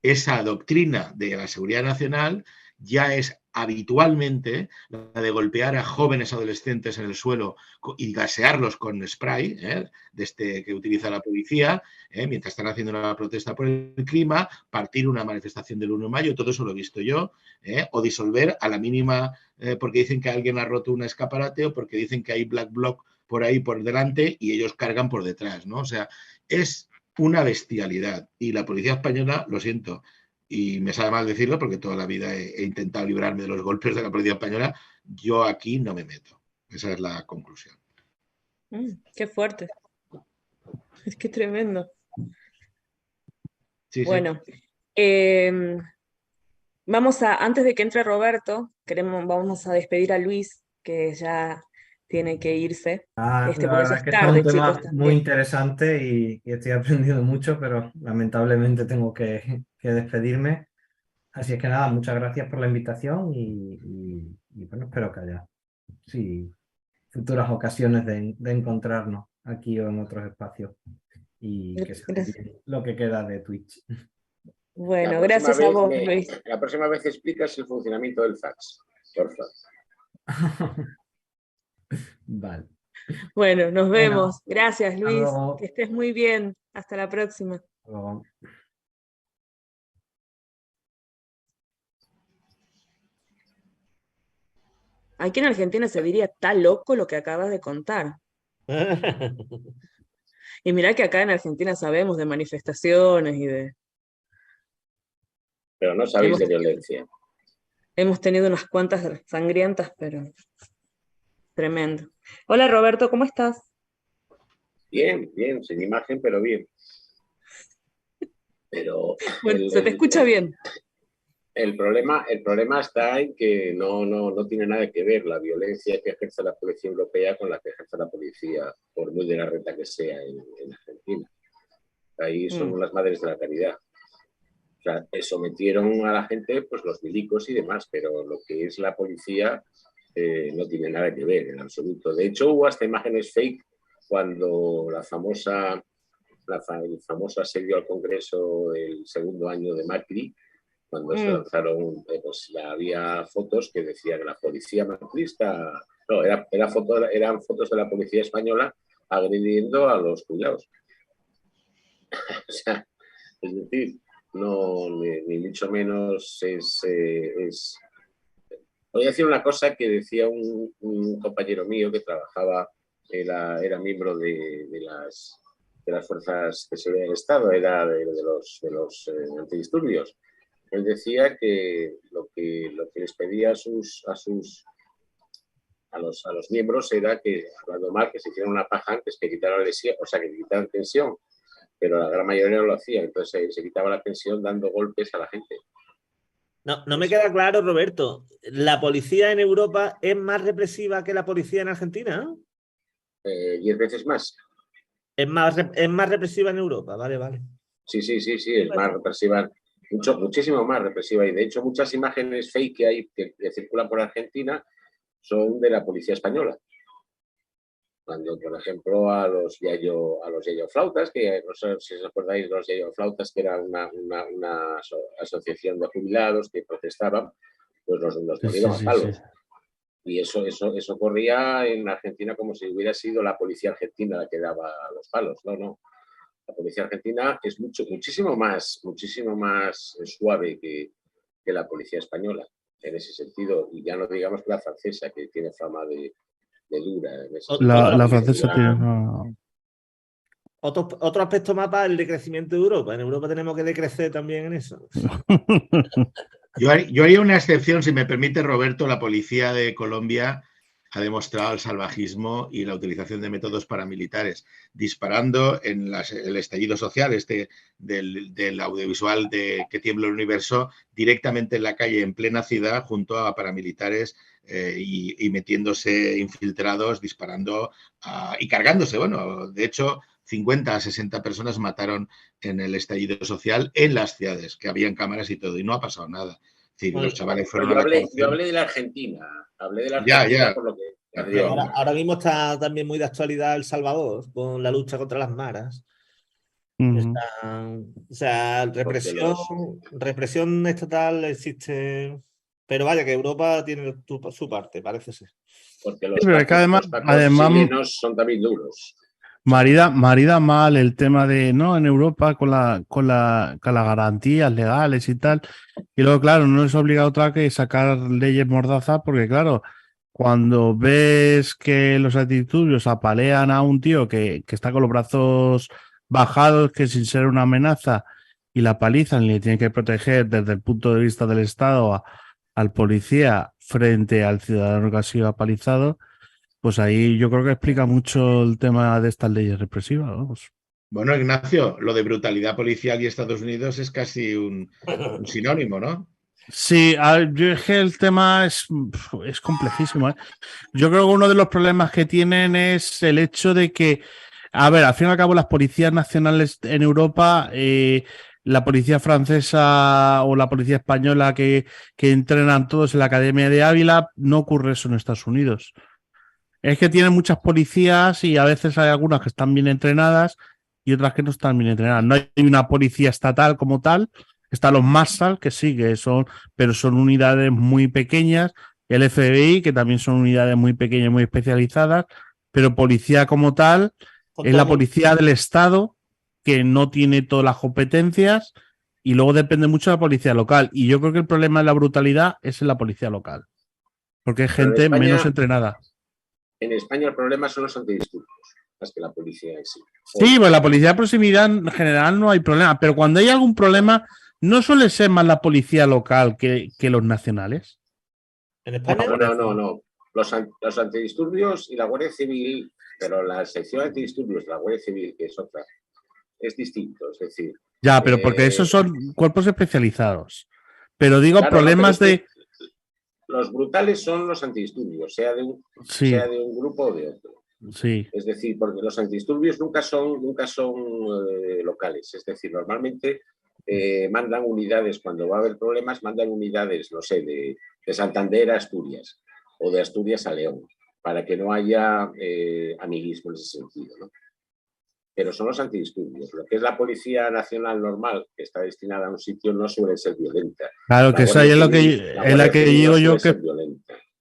esa doctrina de la seguridad nacional ya es habitualmente la de golpear a jóvenes adolescentes en el suelo y gasearlos con spray, que utiliza la policía, mientras están haciendo una protesta por el clima, partir una manifestación del 1 de mayo, todo eso lo he visto yo, o disolver a la mínima porque dicen que alguien ha roto un escaparate o porque dicen que hay black bloc por ahí por delante y ellos cargan por detrás, ¿no? O sea, es una bestialidad y la policía española, lo siento, y me sabe mal decirlo porque toda la vida he intentado librarme de los golpes de la policía española, yo aquí no me meto. Esa es la conclusión.
Qué fuerte. Es que tremendo.
Sí,
bueno,
sí.
Antes de que entre Roberto, vamos a despedir a Luis, que ya tiene que irse.
La
porque
verdad
ya
es
es
que
tarde,
está un
chicos,
tema muy
también.
interesante y estoy aprendiendo mucho, pero lamentablemente tengo que despedirme. Así es que nada, muchas gracias por la invitación y bueno, espero que haya futuras ocasiones de encontrarnos aquí o en otros espacios y que se termine lo que queda de Twitch.
Bueno, gracias a vos, Luis.
La próxima vez explicas el funcionamiento del fax, por favor.
Vale.
Bueno, nos vemos. Gracias, Luis.
Luego.
Que estés muy bien. Hasta la próxima.
Luego.
Aquí en Argentina se diría, está loco lo que acabas de contar. Y mirá que acá en Argentina sabemos de manifestaciones y de...
Pero no sabéis de violencia.
Hemos tenido unas cuantas sangrientas, pero tremendo. Hola Roberto, ¿cómo estás?
Bien, bien, sin imagen, pero bien. Pero
bueno, se te escucha bien.
El problema está en que no tiene nada que ver la violencia que ejerce la policía europea con la que ejerce la policía, por muy de la reta que sea en Argentina. Ahí son las madres de la caridad. O sea, sometieron a la gente pues los milicos y demás, pero lo que es la policía no tiene nada que ver en absoluto. De hecho, hubo hasta imágenes fake cuando el famoso asedio al Congreso el segundo año de Macri, cuando se lanzaron, pues había fotos que decían que la policía macrista, no, eran fotos de la policía española agrediendo a los jubilados. O sea, es decir, no, ni mucho menos es... Voy a decir una cosa que decía un compañero mío que trabajaba, era miembro de las fuerzas de seguridad del Estado, era de los antidisturbios. Él decía que lo que les pedía a los miembros era que, hablando mal, que se hicieran una paja antes, que quitaran lesión, o sea, que quitaran tensión, pero la gran mayoría no lo hacía, entonces se quitaba la tensión dando golpes a la gente.
No me queda claro, Roberto, ¿la policía en Europa es más represiva que la policía en Argentina?
10 veces más.
Es más represiva en Europa, vale.
Sí, es más represiva. Muchísimo más represiva, y de hecho muchas imágenes fake que hay que circulan por Argentina son de la policía española. Cuando, por ejemplo, a los yayoflautas, que no sé si os acordáis de los yayoflautas, que era una asociación de jubilados que protestaban, pues los molieron a palos. Sí. Y eso corría en Argentina como si hubiera sido la policía argentina la que daba los palos. No. La policía argentina es muchísimo más suave que la policía española en ese sentido, y ya no digamos que la francesa, que tiene fama de dura.
La francesa tiene...
Otro aspecto más para el decrecimiento de Europa. En Europa tenemos que decrecer también en eso.
Yo haría una excepción, si me permite, Roberto, la policía de Colombia ha demostrado el salvajismo y la utilización de métodos paramilitares, disparando en el estallido social del audiovisual de Que tiembla el universo, directamente en la calle, en plena ciudad, junto a paramilitares y metiéndose infiltrados, disparando y cargándose. Bueno, de hecho, 50 a 60 personas mataron en el estallido social en las ciudades, que habían cámaras y todo, y no ha pasado nada. Es decir, los chavales fueron a la cárcel.
Yo hablé de la Argentina. Hablé de la Argentina por lo que...
Ahora mismo está también muy de actualidad El Salvador, con la lucha contra las maras. O sea, represión estatal existe, pero vaya que Europa tiene su parte, parece ser.
Porque los
además
chilenos son también duros.
Marida mal el tema de, ¿no? En Europa con las garantías legales y tal. Y luego, claro, no es obligado otra que sacar leyes mordazas, porque claro, cuando ves que los antidisturbios apalean a un tío que está con los brazos bajados, que sin ser una amenaza, y la palizan y le tienen que proteger desde el punto de vista del Estado al policía frente al ciudadano que ha sido apalizado, pues ahí yo creo que explica mucho el tema de estas leyes represivas. Vamos.
Bueno, Ignacio, lo de brutalidad policial y Estados Unidos es casi un sinónimo, ¿no?
Sí, yo es que el tema es complejísimo. Yo creo que uno de los problemas que tienen es el hecho de que, a ver, al fin y al cabo las policías nacionales en Europa, la policía francesa o la policía española que entrenan todos en la Academia de Ávila, no ocurre eso en Estados Unidos. Es que tienen muchas policías y a veces hay algunas que están bien entrenadas y otras que no están bien entrenadas. No hay una policía estatal como tal. Están los Marshal, que sí, pero son unidades muy pequeñas. El FBI, que también son unidades muy pequeñas, muy especializadas. Pero policía como tal es la policía del Estado, que no tiene todas las competencias y luego depende mucho de la policía local. Y yo creo que el problema de la brutalidad es en la policía local, porque hay gente menos entrenada.
En España el problema son los antidisturbios, más que la policía en sí.
Sí, pues la policía de proximidad en general no hay problema, pero cuando hay algún problema, ¿no suele ser más la policía local que los nacionales?
¿En España?
No. Los antidisturbios y la Guardia Civil, pero la sección de antidisturbios de la Guardia Civil, que es otra, es distinto, es decir...
Ya, pero porque esos son cuerpos especializados. Pero digo, claro, problemas de...
Los brutales son los antidisturbios, sea de un grupo o de otro.
Sí.
Es decir, porque los antidisturbios nunca son locales. Es decir, normalmente mandan unidades, cuando va a haber problemas, mandan unidades, no sé, de Santander a Asturias o de Asturias a León, para que no haya amiguismo en ese sentido, ¿no? Pero son los antidisturbios. Lo que es la Policía Nacional normal, que está destinada a un sitio, no suele ser violenta.
Claro, que esa es lo que digo yo, que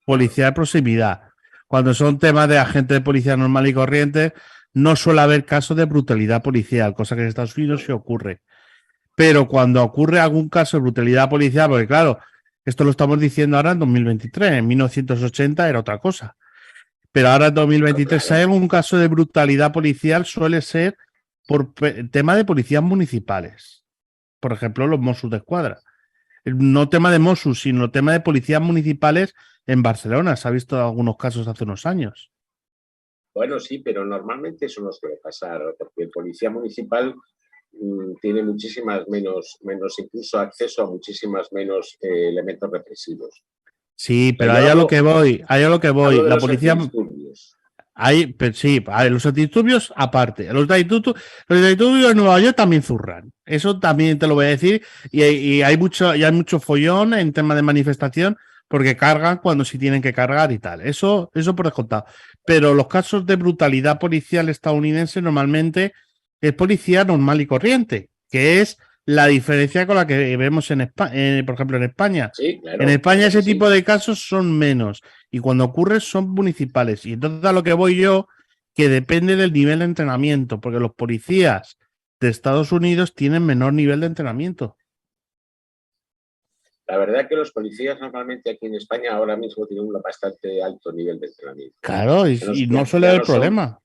policía de proximidad. Cuando son temas de agente de policía normal y corriente, no suele haber casos de brutalidad policial, cosa que en Estados Unidos sí ocurre. Pero cuando ocurre algún caso de brutalidad policial, porque claro, esto lo estamos diciendo ahora en 2023, en 1980 era otra cosa. Pero ahora en 2023, si hay algún caso de brutalidad policial, suele ser por tema de policías municipales. Por ejemplo, los Mossos de Escuadra. No tema de Mossos, sino tema de policías municipales en Barcelona. Se ha visto algunos casos hace unos años.
Bueno, sí, pero normalmente eso no suele pasar, porque el policía municipal tiene muchísimas menos incluso acceso a muchísimas menos elementos represivos.
Sí, pero ahí a lo que voy. La policía... sí, los antidisturbios aparte. Los antidisturbios en Nueva York también zurran. Eso también te lo voy a decir. Y hay mucho follón en tema de manifestación porque cargan cuando sí tienen que cargar y tal. Eso por descontado. Pero los casos de brutalidad policial estadounidense normalmente es policía normal y corriente, que es la diferencia con la que vemos en España, por ejemplo, en España.
Sí, claro,
en España ese tipo de casos son menos y cuando ocurre son municipales. Y entonces a lo que voy yo, que depende del nivel de entrenamiento, porque los policías de Estados Unidos tienen menor nivel de entrenamiento.
La verdad es que los policías normalmente aquí en España ahora mismo tienen un bastante alto nivel de entrenamiento.
Claro, y no suele haber problema.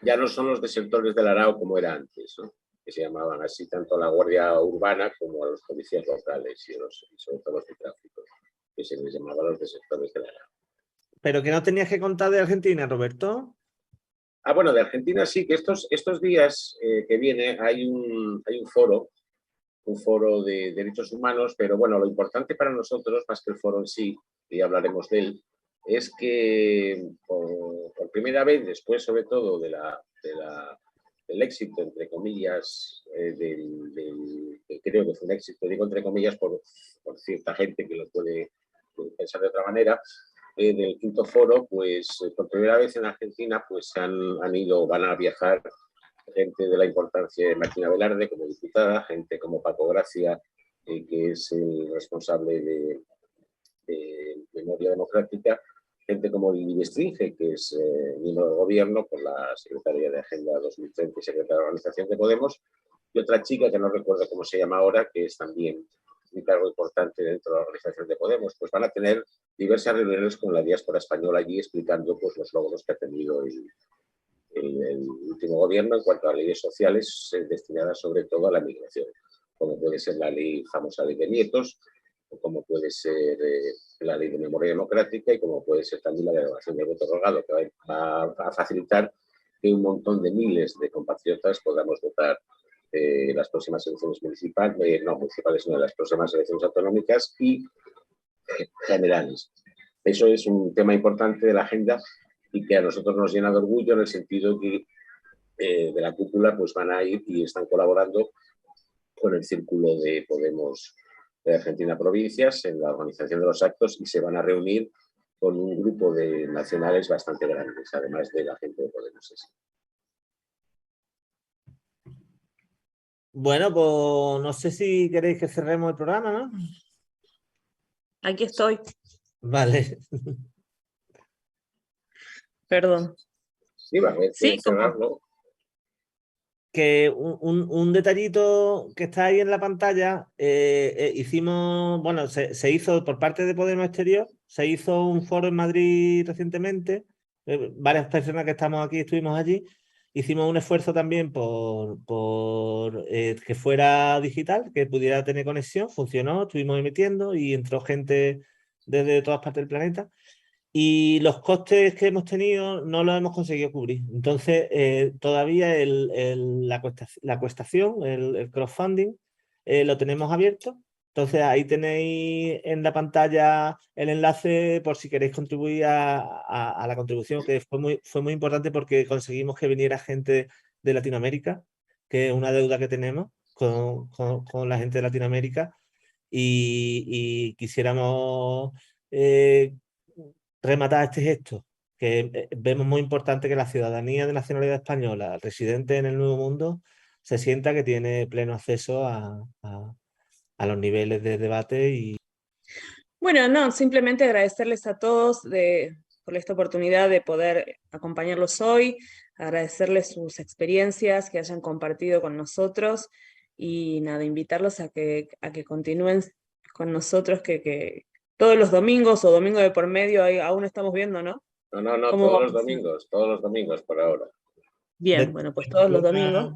Ya no son los desertores del Arao como era antes, ¿no? Que se llamaban así tanto a la Guardia Urbana como a los policías locales y sobre todo los de tráfico, que se les llamaba los desertores del Arao.
pero que no tenías que contar de Argentina, Roberto.
Ah, bueno, de Argentina sí, que estos días que viene hay un foro de derechos humanos, pero bueno, lo importante para nosotros, más que el foro en sí, y hablaremos de él, es que por primera vez, después sobre todo del éxito, entre comillas, que creo que fue un éxito, digo entre comillas por cierta gente que lo puede pensar de otra manera, del quinto foro, pues por primera vez en Argentina pues van a viajar gente de la importancia de Martina Velarde como diputada, gente como Paco Gracia, que es el responsable de Memoria Democrática, gente como Lili Bestringe, que es miembro del gobierno por la Secretaría de Agenda 2030 y secretaria de Organización de Podemos, y otra chica que no recuerdo cómo se llama ahora, que es también un cargo importante dentro de la Organización de Podemos. Pues van a tener diversas reuniones con la diáspora española allí explicando pues, los logros que ha tenido el último gobierno en cuanto a leyes sociales destinadas sobre todo a la migración, como puede ser la famosa ley de nietos, o como puede ser la ley de memoria democrática y como puede ser también la derogación del voto rogado, que va a facilitar que un montón de miles de compatriotas podamos votar las próximas elecciones municipales, no, las próximas elecciones autonómicas y generales. Eso es un tema importante de la agenda y que a nosotros nos llena de orgullo en el sentido que de la cúpula pues van a ir y están colaborando con el Círculo de Podemos de Argentina Provincias en la organización de los actos y se van a reunir con un grupo de nacionales bastante grandes, además de la gente de Podemos.
Bueno, pues no sé si queréis que cerremos el programa, ¿no?
Aquí estoy.
Vale.
Perdón.
Sí, va a haber que
Sí, ¿cómo?
cerrarlo.
Que un detallito que está ahí en la pantalla, hicimos, bueno, se hizo por parte de Podemos Exterior, se hizo un foro en Madrid recientemente, varias personas que estamos aquí estuvimos allí, hicimos un esfuerzo también por que fuera digital, que pudiera tener conexión, funcionó, estuvimos emitiendo y entró gente desde todas partes del planeta. Y los costes que hemos tenido no los hemos conseguido cubrir. Entonces, todavía la cuestación, el crowdfunding, lo tenemos abierto. Entonces, ahí tenéis en la pantalla el enlace por si queréis contribuir a la contribución, que fue muy importante porque conseguimos que viniera gente de Latinoamérica, que es una deuda que tenemos con la gente de Latinoamérica. Y quisiéramos rematar este gesto, que vemos muy importante que la ciudadanía de nacionalidad española, residente en el Nuevo Mundo, se sienta que tiene pleno acceso a los niveles de debate. Y
Bueno, no, simplemente agradecerles a todos por esta oportunidad de poder acompañarlos hoy, agradecerles sus experiencias que hayan compartido con nosotros y nada, invitarlos a que continúen con nosotros, que todos los domingos o domingo de por medio aún estamos viendo, ¿no?
No,
¿Cómo
todos
vamos?
todos los domingos por ahora.
Bien, bueno, pues todos los domingos.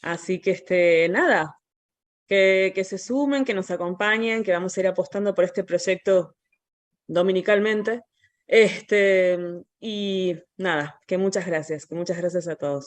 Así que nada, que se sumen, que nos acompañen, que vamos a ir apostando por este proyecto dominicalmente. Y nada, que muchas gracias a todos.